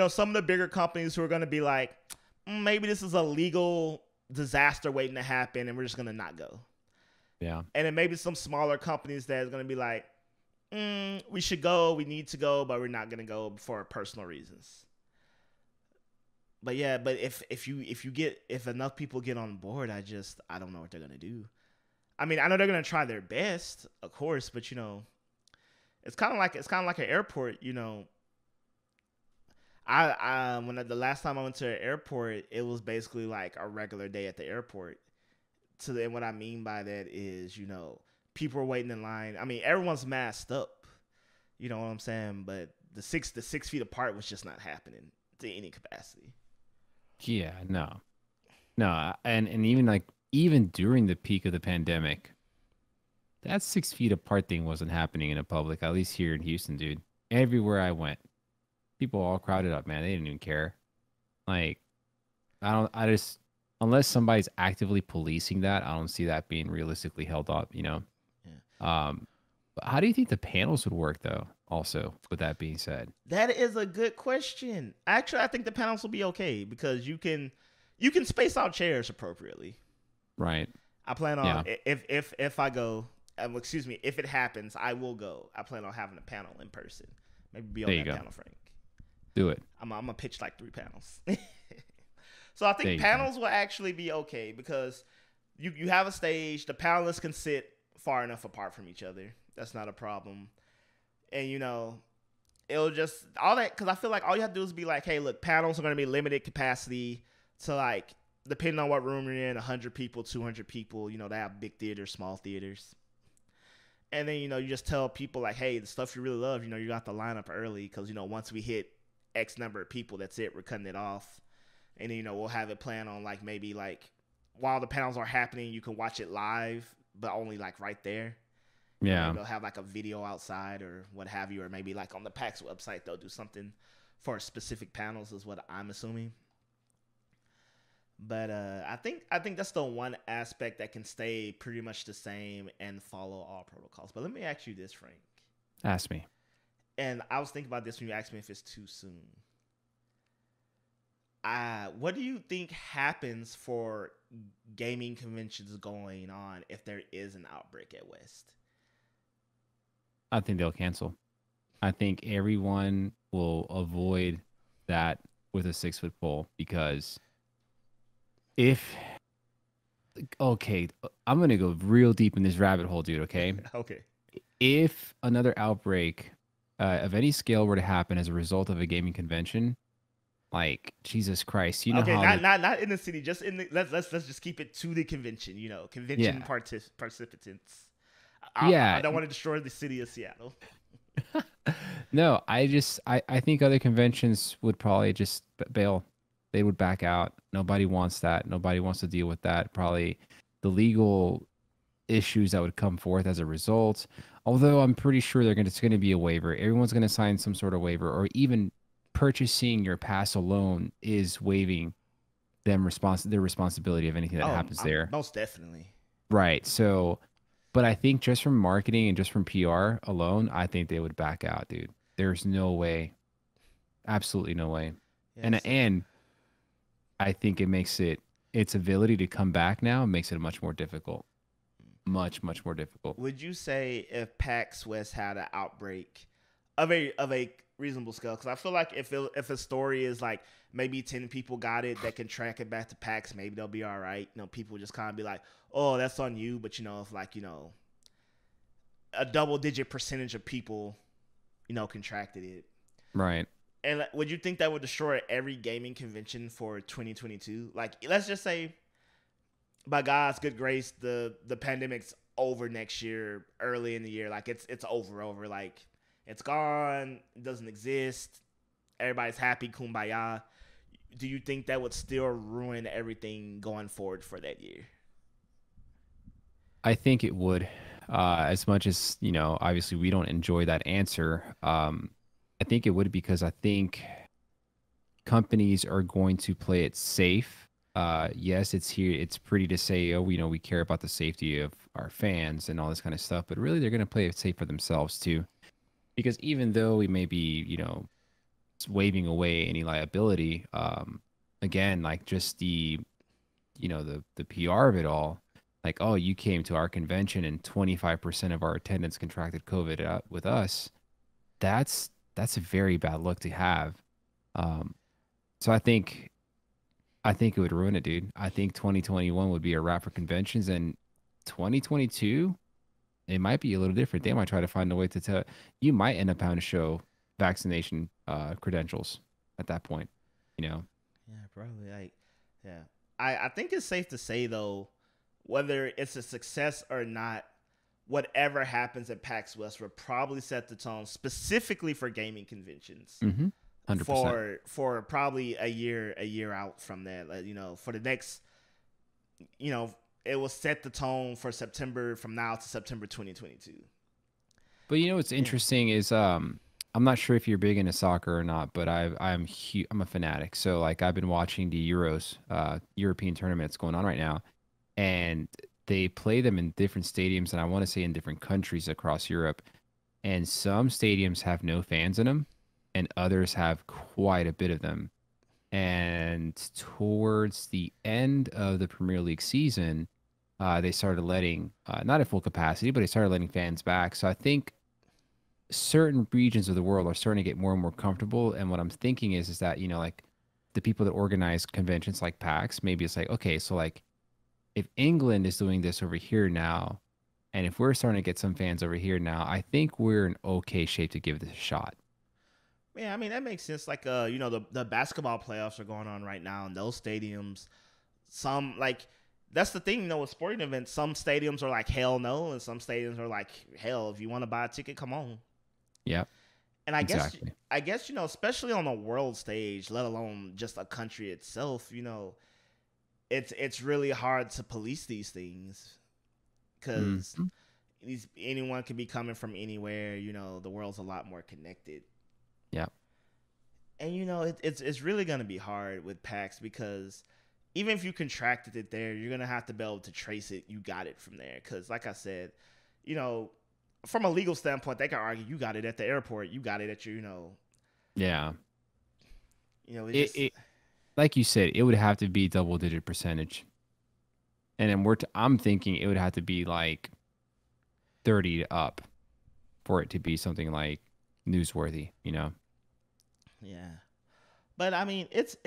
Some of the bigger companies who are gonna be like, maybe this is a legal disaster waiting to happen, and we're just gonna not go. Yeah. And then maybe some smaller companies that's gonna be like, we should go, we need to go, but we're not gonna go for personal reasons. But yeah, but if enough people get on board, I don't know what they're gonna do. I mean, I know they're gonna try their best, of course, but it's kind of like an airport. I when the last time I went to an airport, it was basically like a regular day at the airport. And what I mean by that is, people are waiting in line. I mean, everyone's masked up. You know what I'm saying? But the 6 feet apart was just not happening to any capacity. Yeah, no. No, and even during the peak of the pandemic, that 6 feet apart thing wasn't happening in a public, at least here in Houston, dude. Everywhere I went, people all crowded up, man. They didn't even care. Like, unless somebody's actively policing that, I don't see that being realistically held up, Yeah. But how do you think the panels would work, though? Also, with that being said, that is a good question. Actually, I think the panels will be okay because you can space out chairs appropriately. Right. I plan on if I go, excuse me, if it happens, I will go. I plan on having a panel in person. Maybe be on that panel, Frank. Do it. I'm gonna pitch like 3 panels. So I think panels will actually be okay because you have a stage. The panelists can sit far enough apart from each other. That's not a problem. And it'll just all that because I feel like all you have to do is be like, hey, look, panels are gonna be limited capacity to like depending on what room you're in, 100 people, 200 people. They have big theaters, small theaters. And then you just tell people like, hey, the stuff you really love, you got to line up early because once we hit X number of people, that's it. We're cutting it off. And then, we'll have it planned on like maybe like while the panels are happening, you can watch it live, but only like right there. Yeah. They'll have like a video outside or what have you, or maybe like on the PAX website, they'll do something for specific panels is what I'm assuming. But I think that's the one aspect that can stay pretty much the same and follow all protocols. But let me ask you this, Frank. Ask me. And I was thinking about this when you asked me if it's too soon. What do you think happens for gaming conventions going on if there is an outbreak at West? I think they'll cancel. I think everyone will avoid that with a 6-foot pole because I'm going to go real deep in this rabbit hole, dude, okay? Okay. If another outbreak of any scale were to happen as a result of a gaming convention, like Jesus Christ, not in the city, just in the let's just keep it to the convention, convention participants. I don't want to destroy the city of Seattle. No, I think other conventions would probably just bail. They would back out. Nobody wants that. Nobody wants to deal with that. Probably the legal issues that would come forth as a result. Although I'm pretty sure it's going to be a waiver. Everyone's going to sign some sort of waiver, or even purchasing your pass alone is waiving their responsibility of anything that happens there. Most definitely. Right. So, but I think just from marketing and just from PR alone, I think they would back out, dude. There's no way. Absolutely no way. Yes. And I think it makes its ability to come back now makes it much more difficult. Much, much more difficult. Would you say if PAX West had an outbreak of a reasonable scale? Because I feel like if a story is like maybe 10 people got it that can track it back to PAX, maybe they'll be all right. People just kind of be like, oh, that's on you. But if like a double-digit percentage of people contracted it, right? And would you think that would destroy every gaming convention for 2022? Like, let's just say by God's good grace, the pandemic's over next year, early in the year. Like it's over. Like it's gone, it doesn't exist. Everybody's happy, kumbaya. Do you think that would still ruin everything going forward for that year? I think it would. As much as, obviously we don't enjoy that answer. I think it would because I think companies are going to play it safe. Yes, it's here. It's pretty to say, oh, we care about the safety of our fans and all this kind of stuff, but really they're going to play it safe for themselves too. Because even though we may be, waving away any liability, again, like just the PR of it all, like, oh, you came to our convention and 25% of our attendance contracted COVID with us. That's a very bad look to have. Um, so I think it would ruin it, dude. I think 2021 would be a wrap for conventions, and 2022 it might be a little different. They might try to find a way to tell you might end up having to show vaccination credentials at that point. You know, Yeah, probably. Like, yeah. I think it's safe to say though, whether it's a success or not, whatever happens at PAX West will probably set the tone specifically for gaming conventions 100%. for probably a year out from that. Like, for the next, it will set the tone for September from now to September 2022. But what's Yeah. interesting is I'm not sure if you're big into soccer or not, but I'm a fanatic. So like I've been watching the Euros, European tournaments going on right now, and they play them in different stadiums, and I want to say in different countries across Europe. And some stadiums have no fans in them, and others have quite a bit of them. And towards the end of the Premier League season, they started letting, not at full capacity, but they started letting fans back. So I think certain regions of the world are starting to get more and more comfortable. And what I'm thinking is that, like the people that organize conventions like PAX, maybe it's like, okay, so like if England is doing this over here now, and if we're starting to get some fans over here now, I think we're in okay shape to give this a shot. Yeah, I mean that makes sense. Like, the basketball playoffs are going on right now in those stadiums. Some like that's the thing, with sporting events. Some stadiums are like hell no, and some stadiums are like hell. If you want to buy a ticket, come on. Yeah, And I guess exactly. I guess especially on a world stage, let alone just a country itself, it's really hard to police these things because Mhm. anyone can be coming from anywhere. The world's a lot more connected. Yeah. And it's really gonna be hard with PAX because even if you contracted it there, you're gonna have to be able to trace it. You got it from there because, like I said, you know, from a legal standpoint, they can argue you got it at the airport, you got it at your, Yeah. it's It, just it like you said, it would have to be double digit percentage. And then I'm thinking it would have to be like 30 up for it to be something like newsworthy. yeah. But I mean, it's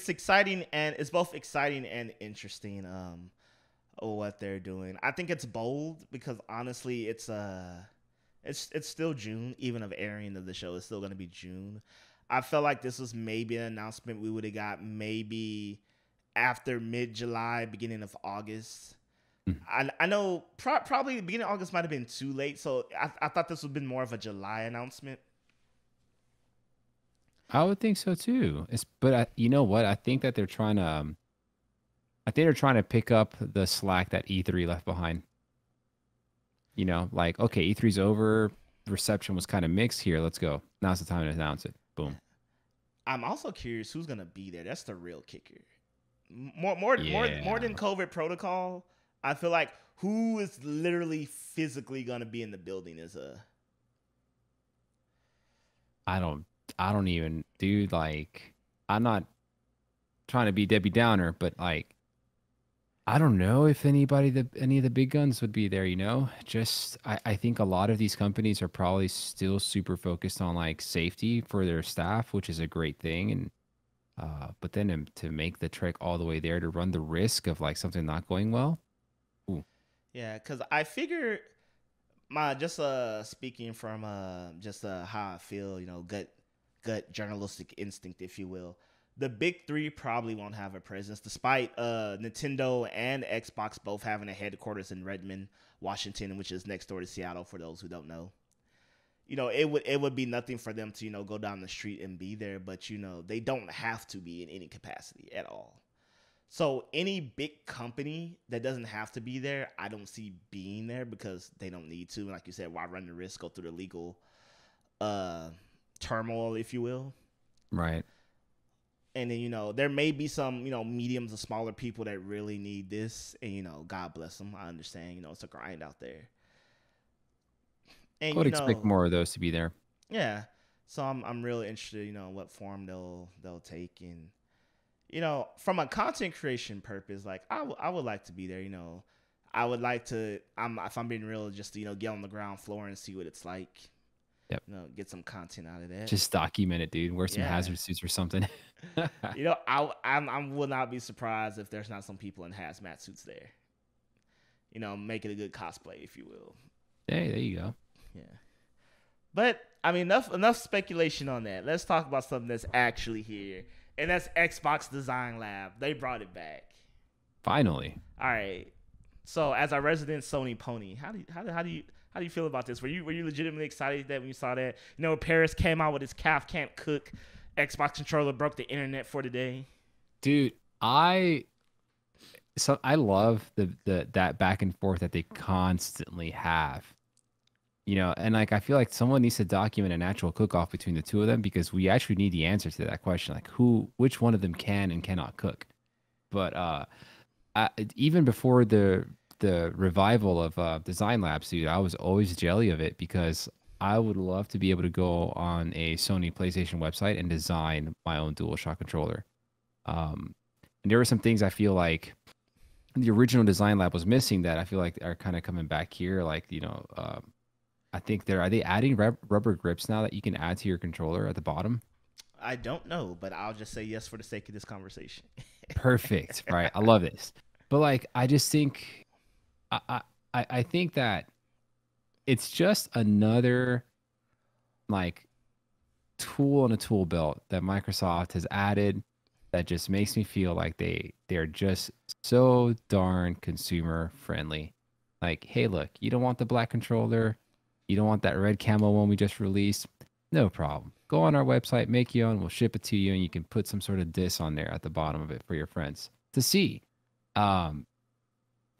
exciting and it's both exciting and interesting. What they're doing. I think it's bold because honestly, it's still June, even of airing of the show. It's still going to be June. I felt like this was maybe an announcement we would have got maybe after mid July, beginning of August. Mhm. I know probably the beginning of August might have been too late, so I thought this would have been more of a July announcement. I would think so too. But you know what? I think they're trying to pick up the slack that E3 left behind. Like, okay, E3's over. Reception was kind of mixed here. Let's go. Now's the time to announce it. Boom. I'm also curious who's gonna be there. That's the real kicker. More Yeah. than COVID protocol. I feel like who is literally physically gonna be in the building is a I don't I don't even dude, like I'm not trying to be Debbie Downer, but like I don't know if any of the big guns would be there. Just I think a lot of these companies are probably still super focused on like safety for their staff, which is a great thing. And but then to make the trek all the way there to run the risk of like something not going well. Ooh, yeah. Because I figure my just speaking from just how I feel, gut journalistic instinct, if you will. the big three probably won't have a presence, despite Nintendo and Xbox both having a headquarters in Redmond, Washington, which is next door to Seattle. For those who don't know, it would be nothing for them to go down the street and be there, but they don't have to be in any capacity at all. So any big company that doesn't have to be there, I don't see being there because they don't need to. And like you said, why run the risk, go through the legal turmoil, if you will. Right. And then, there may be some, mediums or smaller people that really need this. And, God bless them. I understand, it's a grind out there. And, I would expect more of those to be there. Yeah. So I'm really interested, what form they'll take. And, from a content creation purpose, like I would like to be there, I would like to, if I'm being real, just to, get on the ground floor and see what it's like. Yep. Get some content out of that. Just document it, dude. Wear some hazard suits or something. I will not be surprised if there's not some people in hazmat suits there. Make it a good cosplay, if you will. Hey, there you go. Yeah. But I mean, enough speculation on that. Let's talk about something that's actually here, and that's Xbox Design Lab. They brought it back. Finally. All right. So, as our resident Sony pony, how do you feel about this? Were you legitimately excited that when you saw that? Paris came out with his calf can't cook Xbox controller, broke the internet for the day. Dude, I love that back and forth that they constantly have. And like I feel like someone needs to document an actual cook-off between the two of them, because we actually need the answer to that question, like which one of them can and cannot cook. But even before the revival of Design Labs, dude, I was always jelly of it, because I would love to be able to go on a Sony PlayStation website and design my own DualShock controller. And there were some things I feel like the original Design Lab was missing that I feel like are kind of coming back here. Like, I think are they adding rubber grips now that you can add to your controller at the bottom? I don't know, but I'll just say yes for the sake of this conversation. Perfect. Right. I love this. But like, I just think, I think that it's just another like tool in a tool belt that Microsoft has added that just makes me feel like they're just so darn consumer friendly. Like, hey, look, you don't want the black controller, you don't want that red camo one we just released, no problem. Go on our website, make your own, we'll ship it to you, and you can put some sort of diss on there at the bottom of it for your friends to see.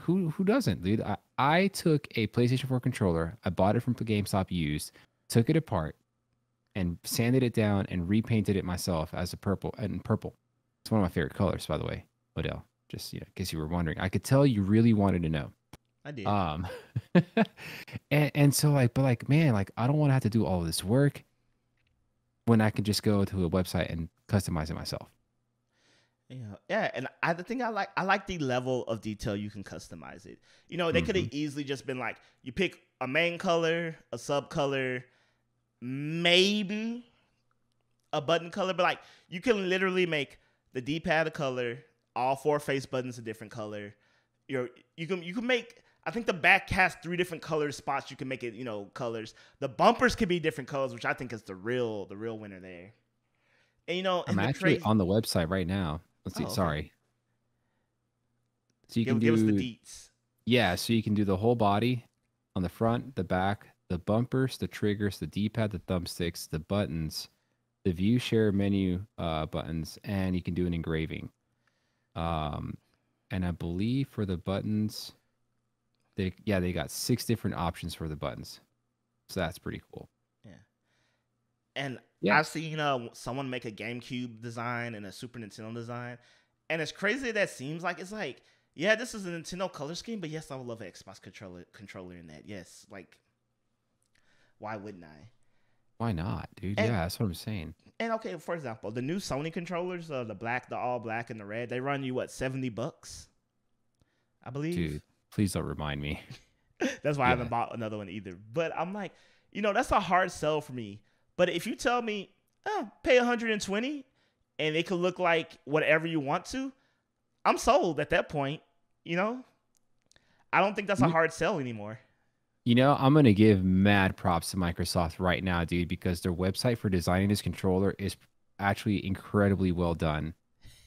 Who doesn't, dude? I took a PlayStation 4 controller, I bought it from GameStop used, took it apart, and sanded it down and repainted it myself as a purple. It's one of my favorite colors, by the way, Odell. Just in case you were wondering, I could tell you really wanted to know. I did. And so like, but like, man, like I don't want to have to do all of this work when I can just go to a website and customize it myself. Yeah, and the thing I like the level of detail you can customize it. They could have easily just been like, you pick a main color, a sub color, maybe a button color, but like you can literally make the D-pad a color, all 4 face buttons a different color. You can make, I think the back has 3 different color spots. You can make it, colors. The bumpers could be different colors, which I think is the real winner there. And I'm actually on the website right now. Let's see. Okay. Sorry. So you can give us the deets. Yeah, so you can do the whole body on the front, the back, the bumpers, the triggers, the D-pad, the thumbsticks, the buttons, the view share menu buttons, and you can do an engraving. And I believe for the buttons, they got 6 different options for the buttons. So that's pretty cool. Yeah. And yeah. I've seen someone make a GameCube design and a Super Nintendo design. And as crazy as that seems, like it's like, yeah, this is a Nintendo color scheme, but yes, I would love an Xbox controller in that. Yes, like, why wouldn't I? Why not, dude? Yeah, that's what I'm saying. And okay, for example, the new Sony controllers, the all black and the red, they run you what, $70, I believe. Dude, please don't remind me. That's why I haven't bought another one either. But I'm like, that's a hard sell for me. But if you tell me, pay $120 and it could look like whatever you want to, I'm sold at that point. I don't think that's a hard sell anymore. I'm going to give mad props to Microsoft right now, dude, because their website for designing this controller is actually incredibly well done.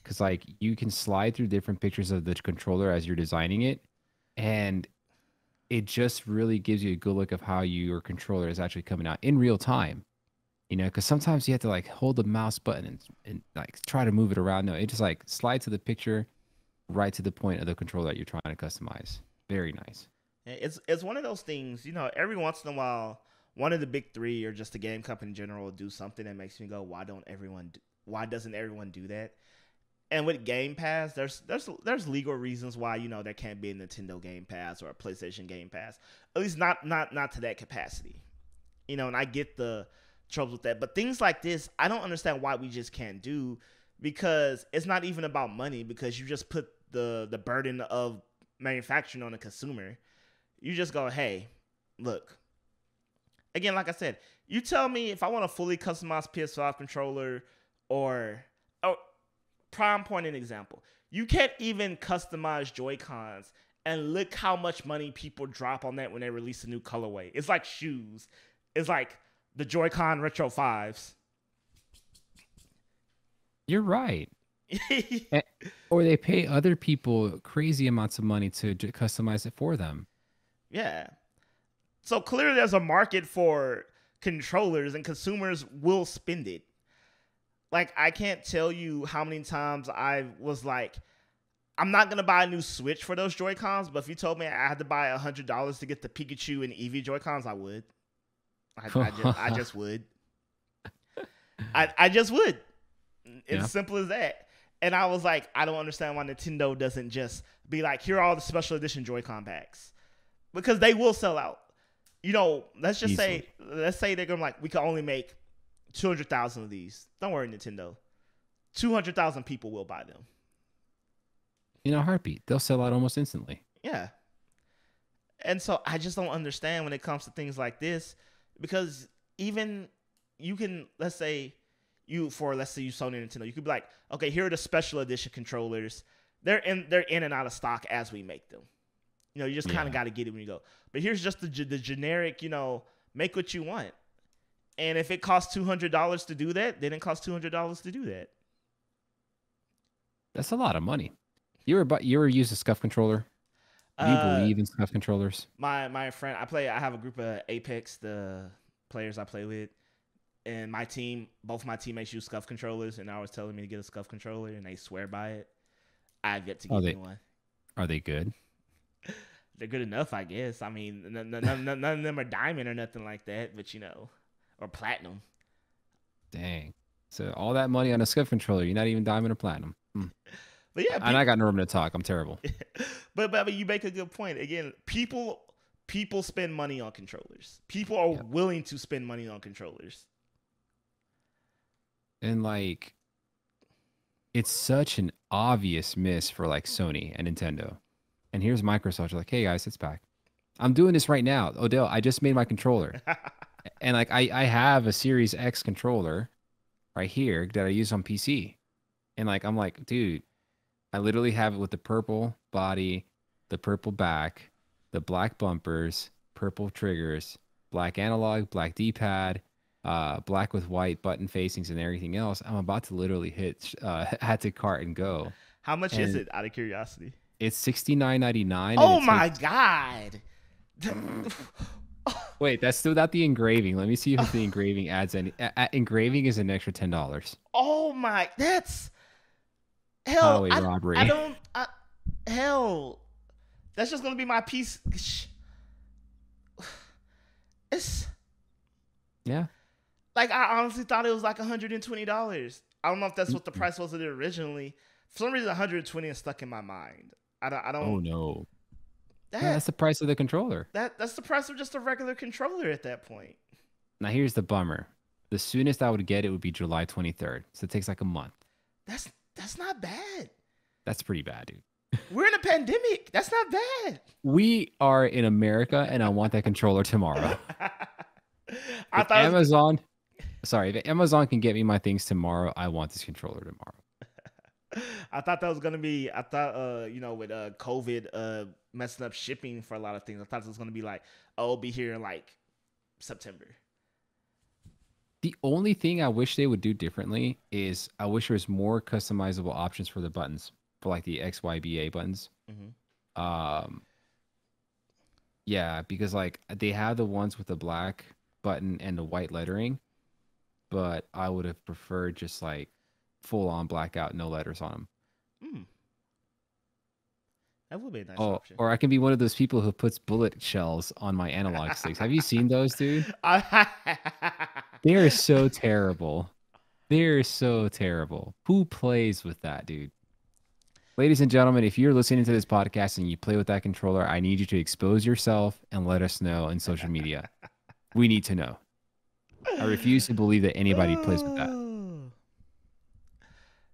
Because like you can slide through different pictures of the controller as you're designing it, and it just really gives you a good look of how your controller is actually coming out in real time. You know, because sometimes you have to like hold the mouse button and like try to move it around. No, it just like slides to the picture right to the point of the controller that you're trying to customize. Very nice. It's one of those things, you know, every once in a while, one of the big three or just the game company in general will do something that makes me go, why doesn't everyone do that? And with Game Pass, there's legal reasons why, you know, there can't be a Nintendo Game Pass or a PlayStation Game Pass. At least not to that capacity. You know, and I get the troubles with that. But things like this, I don't understand why we just can't do, because it's not even about money, because you just put the burden of manufacturing on the consumer. You just go, hey, look. Again, like I said, you tell me if I want a fully customized PS5 controller or prime point an example. You can't even customize Joy-Cons, and look how much money people drop on that when they release a new colorway. It's like shoes. It's like the Joy-Con Retro 5s. You're right. Eh, or they pay other people crazy amounts of money to customize it for them. Yeah. So clearly there's a market for controllers and consumers will spend it. Like, I can't tell you how many times I was like, I'm not going to buy a new Switch for those Joy-Cons, but if you told me I had to buy $100 to get the Pikachu and Eevee Joy-Cons, I would. I just would. I just would. It's simple as that. And I was like, I don't understand why Nintendo doesn't just be like, here are all the special edition Joy-Con packs. Because they will sell out. You know, let's say they're going to like, we can only make 200,000 of these. Don't worry, Nintendo. 200,000 people will buy them. In a heartbeat. They'll sell out almost instantly. Yeah. And so I just don't understand when it comes to things like this, because even you can, let's say you Sony and Nintendo, you could be like, okay, here are the special edition controllers. They're in and out of stock as we make them. You know, you just kind of got to get it when you go. But here's just the generic, you know, make what you want. And if it costs $200 to do that, then it costs $200 to do that. That's a lot of money. You ever used a SCUF controller? Do you believe in SCUF controllers? My friend, I have a group of Apex, the players I play with, and both my teammates use SCUF controllers, and they always telling me to get a SCUF controller, and they swear by it. I've yet to get me one. Are they good? They're good enough, I guess. I mean, none of them are diamond or nothing like that, but you know, or platinum. Dang. So all that money on a SCUF controller, you're not even diamond or platinum. But yeah, and I got no room to talk. I'm terrible. but you make a good point. Again, people spend money on controllers. People are willing to spend money on controllers. And like, it's such an obvious miss for like Sony and Nintendo. And here's Microsoft. You're like, hey guys, it's back. I'm doing this right now. Odell, I just made my controller. And like, I have a Series X controller right here that I use on PC. And like, I'm like, dude, I literally have it with the purple body, the purple back, the black bumpers, purple triggers, black analog, black D-pad, black with white button facings and everything else. I'm about to literally hit add to cart and go. How much is it, out of curiosity? It's $69.99. Oh my God. Wait, that's still not the engraving. Let me see if the engraving adds any. Engraving is an extra $10. Oh my, that's hell. Robbery. Hell, that's just gonna be my piece. It's like, I honestly thought it was like $120. I don't know if that's what the price was originally. For some reason, 120 is stuck in my mind. I don't. Oh no. That's the price of the controller. That's the price of just a regular controller at that point. Now here's the bummer. The soonest I would get it would be July 23rd. So it takes like a month. That's not bad. That's pretty bad, dude. We're in a pandemic. That's not bad. We are in America, and I want that controller tomorrow. If Amazon can get me my things tomorrow, I want this controller tomorrow. I thought that was gonna be. I thought, you know, with COVID messing up shipping for a lot of things, I thought it was gonna be like, oh, it'll be here in like September. The only thing I wish they would do differently is I wish there was more customizable options for the buttons, for like the XYBA buttons. Hmm. Um, yeah, because like they have the ones with the black button and the white lettering, but I would have preferred just like full on blackout, no letters on them. Mm, that would be a nice Oh, option. or I can be one of those people who puts bullet shells on my analog sticks. Have you seen those, dude? They are so terrible. They're so terrible. Who plays with that, dude? Ladies and gentlemen, if you're listening to this podcast and you play with that controller, I need you to expose yourself and let us know in social media. We need to know. I refuse to believe that anybody plays with that. Oh.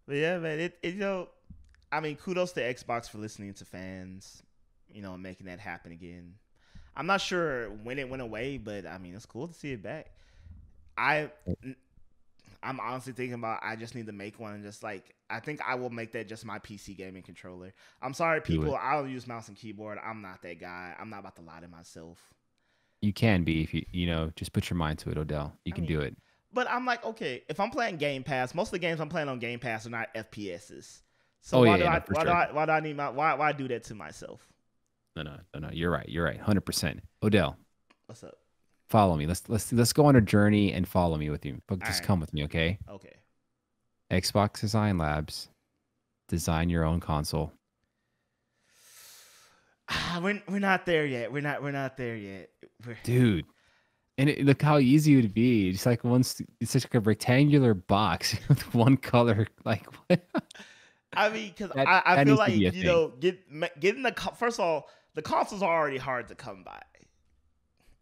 But yeah, man, I mean, kudos to Xbox for listening to fans, and making that happen again. I'm not sure when it went away, but I mean, it's cool to see it back. I I'm honestly thinking about I just need to make one and just like I think I will make that just my PC gaming controller. I'm sorry, Do people. it. I don't use mouse and keyboard. I'm not that guy. I'm not about to lie to myself. You can be if you just put your mind to it, Odell. You I can mean, do it. but I'm like, okay, if I'm playing Game Pass, most of the games I'm playing on Game Pass are not FPSs. So Oh why yeah, do yeah, I no, for why do sure. I why do I need my why do that to myself? No, no, no, no. You're right. You're right. 100%. Odell, What's up? follow me. Let's go on a journey and follow me with you. But All just right. come with me, okay? Okay. Xbox Design Labs. Design your own console. We're not there yet. We're not there yet. Dude. And look how easy it would be. It's like it's like a rectangular box with one color. Like what? I mean, because That I that feel needs to be like a thing. getting first of all, the consoles are already hard to come by,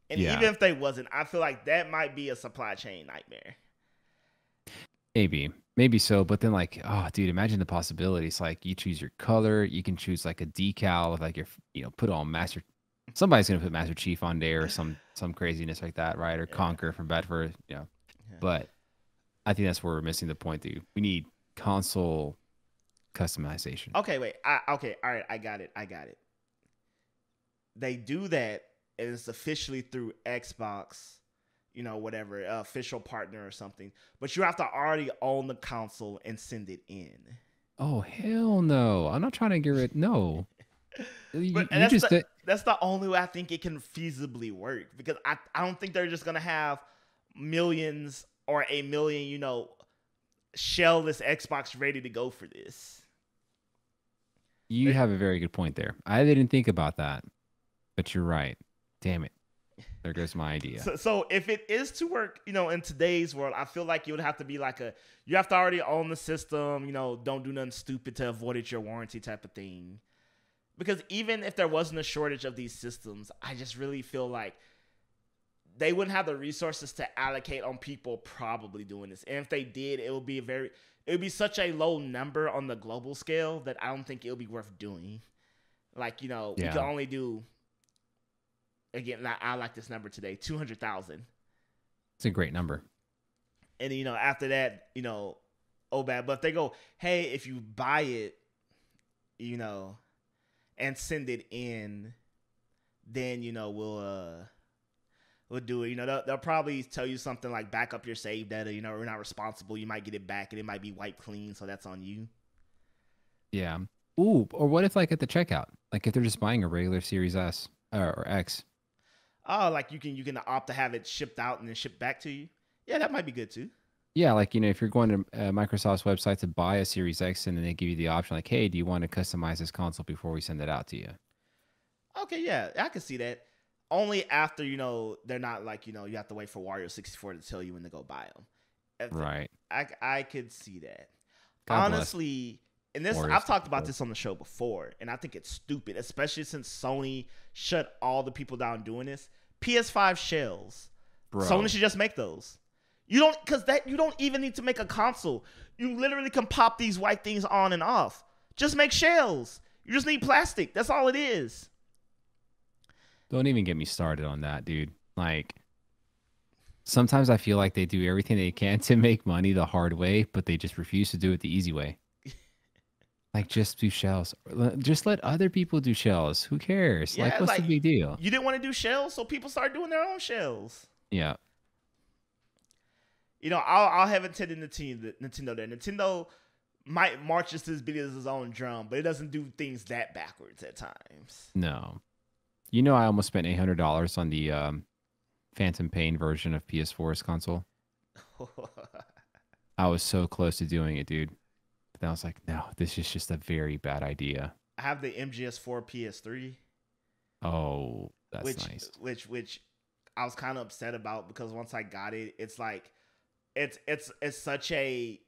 and Yeah, even if they wasn't, I feel like that might be a supply chain nightmare. maybe so. But then like, oh, dude, imagine the possibilities. Like you choose your color. You can choose like a decal of like your, put on Master. Somebody's gonna put Master Chief on there or some craziness like that, right? Or Yeah. Conquer from Bedford. Yeah. But I think that's where we're missing the point, dude. We need console customization. Okay, wait. Okay, all right. I got it. They do that, and it's officially through Xbox, whatever official partner or something. But you have to already own the console and send it in. Oh hell no! I'm not trying to get rid. No, But you just did. that's the only way I think it can feasibly work because I don't think they're just gonna have millions or a million shellless Xbox ready to go for this. You have a very good point there. I didn't think about that, but you're right. Damn it! There goes my idea. So if it is to work, in today's world, I feel like it would have to be like you have to already own the system, don't do nothing stupid to avoid it your warranty type of thing. Because even if there wasn't a shortage of these systems, I just really feel like they wouldn't have the resources to allocate on people probably doing this. And if they did, it would be such a low number on the global scale that I don't think it would be worth doing. Like, we could Yeah, only do again, I like this number today, 200,000. it's a great number. And after that, oh bad. But if they go, hey, if you buy it, and send it in, then we'll do it. They'll probably tell you something like back up your save data. We're not responsible. You might get it back, and it might be wiped clean, so that's on you. Yeah. Ooh, or what if like at the checkout, like if they're just buying a regular Series S or X? Oh, like you can opt to have it shipped out and then shipped back to you. Yeah, that might be good too. Yeah, like if you're going to Microsoft's website to buy a Series X, and then they give you the option, like, hey, do you want to customize this console before we send it out to you? Okay, yeah, I can see that. Only after they're not like you have to wait for Wario 64 to tell you when to go buy them. Right. I could see that. God bless. Honestly, and this Wario I've talked 64. about this on the show before, and I think it's stupid, especially since Sony shut all the people down doing this. PS5 shells. Bro. Sony should just make those. You don't even need to make a console. You literally can pop these white things on and off. Just make shells. You just need plastic. That's all it is. Don't even get me started on that, dude. Like, sometimes I feel like they do everything they can to make money the hard way, but they just refuse to do it the easy way. Like, just do shells. Just let other people do shells. Who cares? Yeah, Like, what's the big deal? You didn't want to do shells, so people started doing their own shells. Yeah. I'll have intended Nintendo there. Nintendo might march just as beat as his own drum, but it doesn't do things that backwards at times. No. You know, I almost spent $800 on the Phantom Pain version of PS4's console. I was so close to doing it, dude. But then I was like, no, this is just a very bad idea. I have the MGS4 PS3. Oh, that's nice. Which I was kind of upset about because once I got it, it's like it's such a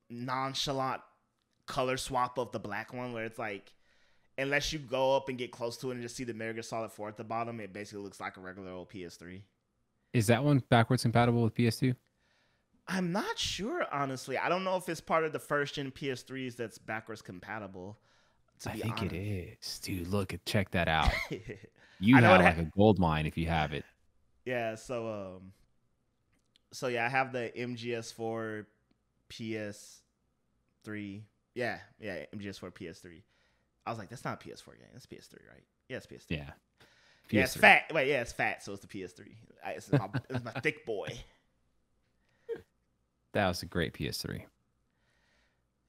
nonchalant color swap of the black one where it's like unless you go up and get close to it and just see the Metal Gear Solid 4 at the bottom, it basically looks like a regular old PS3. Is that one backwards compatible with PS2? I'm not sure, honestly. I don't know if it's part of the first gen PS3s that's backwards compatible. I think it is. Dude, look, check that out. You have like a gold mine if you have it. Yeah, so yeah, I have the MGS4 PS3. Yeah, MGS4 PS3. I was like, that's not a PS4 game. That's PS3, right? Yeah, it's PS3. Yeah. PS3. Yeah, it's fat. Wait, yeah, it's fat, so it's the PS3. It's my thick boy. That was a great PS3.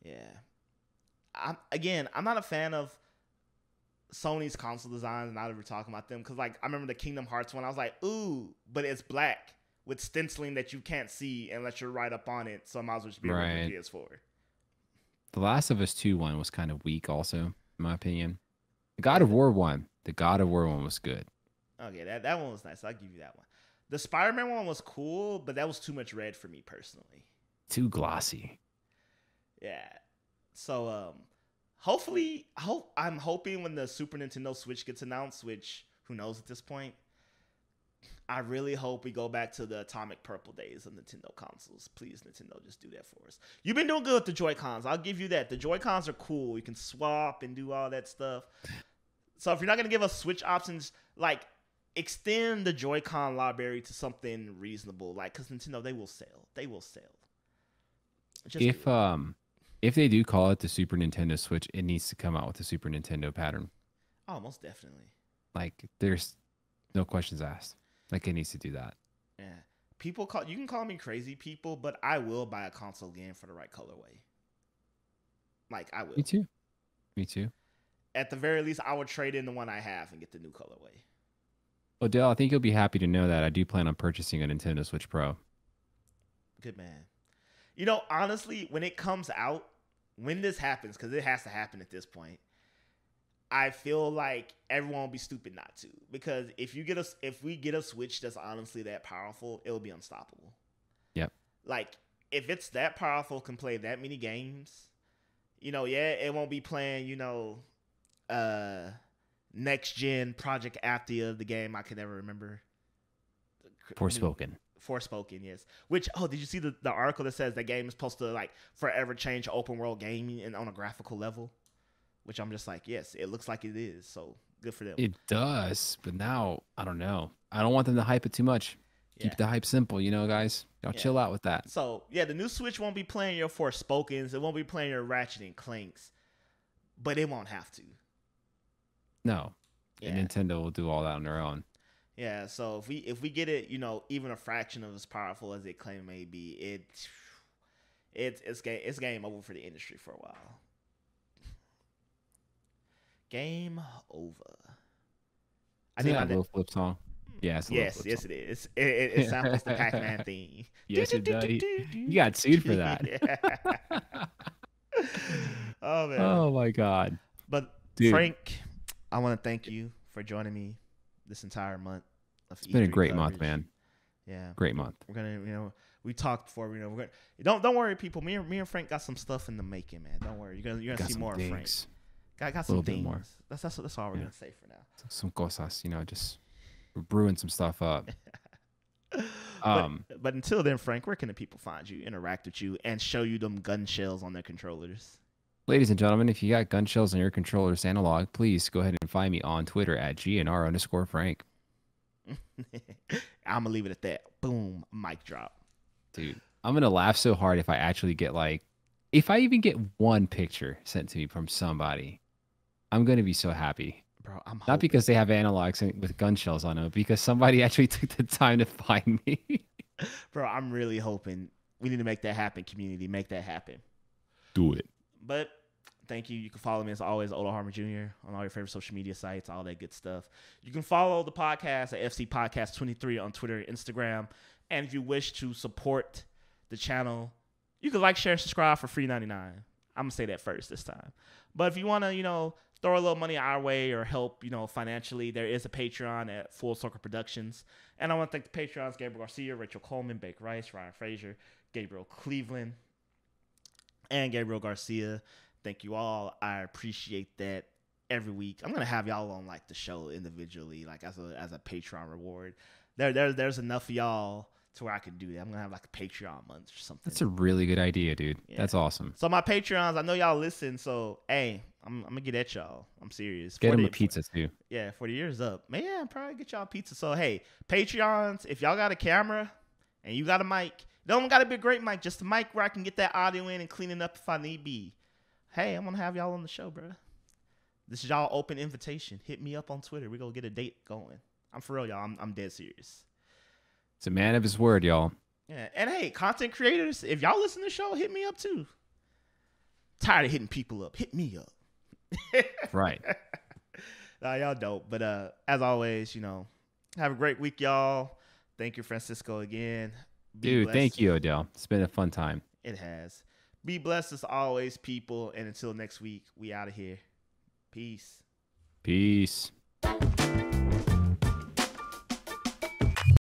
Yeah. I'm not a fan of Sony's console designs now that we're talking about them. Because, like, I remember the Kingdom Hearts one. I was like, ooh, but it's black with stenciling that you can't see unless you're right up on it. So I might as well just be right. a PS4. The Last of Us 2 one was kind of weak also, in my opinion. The God of War one was good. Okay, that one was nice. I'll give you that one. The Spider-Man one was cool, but that was too much red for me personally. Too glossy. Yeah. So I'm hoping when the Super Nintendo Switch gets announced, which who knows at this point, I really hope we go back to the atomic purple days of Nintendo consoles. Please, Nintendo, just do that for us. You've been doing good with the Joy-Cons. I'll give you that. The Joy-Cons are cool. You can swap and do all that stuff. So if you're not going to give us Switch options, like, extend the Joy-Con library to something reasonable. Like, because Nintendo, they will sell. They will sell. If they do call it the Super Nintendo Switch, it needs to come out with the Super Nintendo pattern. Oh, most definitely. Like, there's no questions asked. Like, it needs to do that. Yeah. You can call me crazy, people, but I will buy a console game for the right colorway. Like, I will. Me too. At the very least, I would trade in the one I have and get the new colorway. Odell, I think you'll be happy to know that I do plan on purchasing a Nintendo Switch Pro. Good man. Honestly, when it comes out, when this happens, because it has to happen at this point, I feel like everyone will be stupid not to. Because if we get a Switch that's honestly that powerful, it'll be unstoppable. Yep. Like, if it's that powerful, can play that many games, it won't be playing, next gen Project Athia, the game I can never remember. Forspoken, yes. Which, did you see the article that says that game is supposed to like forever change open world gaming and on a graphical level? Which I'm just like, yes, it looks like it is. So good for them. It does, but now I don't know. I don't want them to hype it too much. Yeah. Keep the hype simple, guys. Y'all chill out with that. So yeah, the new Switch won't be playing your Forspokens. It won't be playing your Ratchet and Clanks, but it won't have to. No, and Nintendo will do all that on their own. Yeah, so if we get it, even a fraction of as powerful as it claim may be, it's game over for the industry for a while. Game over. I think that little flip song. Yeah, yes, it is. It samples the Pac-Man theme. Yes, it does. You got sued for that. Oh man. Oh my god. But dude, Frank, I want to thank you for joining me this entire month. It's been a great month, man. Yeah, great month. We're gonna, we talked before. We're gonna. Don't worry, people. Me and Frank got some stuff in the making, man. Don't worry. You're gonna see more of Frank. Got some things. More. That's all we're gonna say for now. Some cosas, just brewing some stuff up. But until then, Frank, where can the people find you, interact with you, and show you them gun shells on their controllers? Ladies and gentlemen, if you got gun shells on your controllers analog, please go ahead and find me on Twitter at @GNR_Frank. I'm gonna leave it at that. Boom, mic drop. Dude, I'm gonna laugh so hard if I actually get if I even get one picture sent to me from somebody, I'm gonna be so happy. Bro, I'm hoping. Not because they have analogs with gun shells on them, because somebody actually took the time to find me. Bro, I'm really hoping We need to make that happen, community. Make that happen. Do it. But thank you. You can follow me as always, Odo Harmer Jr. on all your favorite social media sites, all that good stuff. You can follow the podcast at FC Podcast 23 on Twitter and Instagram. And if you wish to support the channel, you can like, share, and subscribe for free $99. I'm going to say that first this time. But if you want to, throw a little money our way or help, financially, there is a Patreon at Full Circle Productions. And I want to thank the Patreons, Gabriel Garcia, Rachel Coleman, Baker Rice, Ryan Frazier, Gabriel Cleveland, and Gabriel Garcia. Thank you all. I appreciate that every week. I'm gonna have y'all on like the show individually, like as a Patreon reward. There's enough of y'all to where I can do that. I'm gonna have like a Patreon month or something. That's a really good idea, dude. Yeah. That's awesome. So my Patreons, I know y'all listen. So hey, I'm gonna get at y'all. I'm serious. Get them a pizza too. Yeah, for the year's up, man. Probably get y'all pizza. So hey, Patreons, if y'all got a camera and you got a mic. Don't got to be a great mic, just a mic where I can get that audio in and clean it up if I need be. Hey, I'm going to have y'all on the show, bro. This is y'all open invitation. Hit me up on Twitter. We're going to get a date going. I'm for real, y'all. I'm dead serious. It's a man of his word, y'all. Yeah. And hey, content creators, if y'all listen to the show, hit me up too. Tired of hitting people up. Hit me up. Right. Nah, y'all dope. But as always, have a great week, y'all. Thank you, Francisco, again. Dude, thank you, Odell. It's been a fun time. It has. Be blessed as always, people. And until next week, we out of here. Peace. Peace.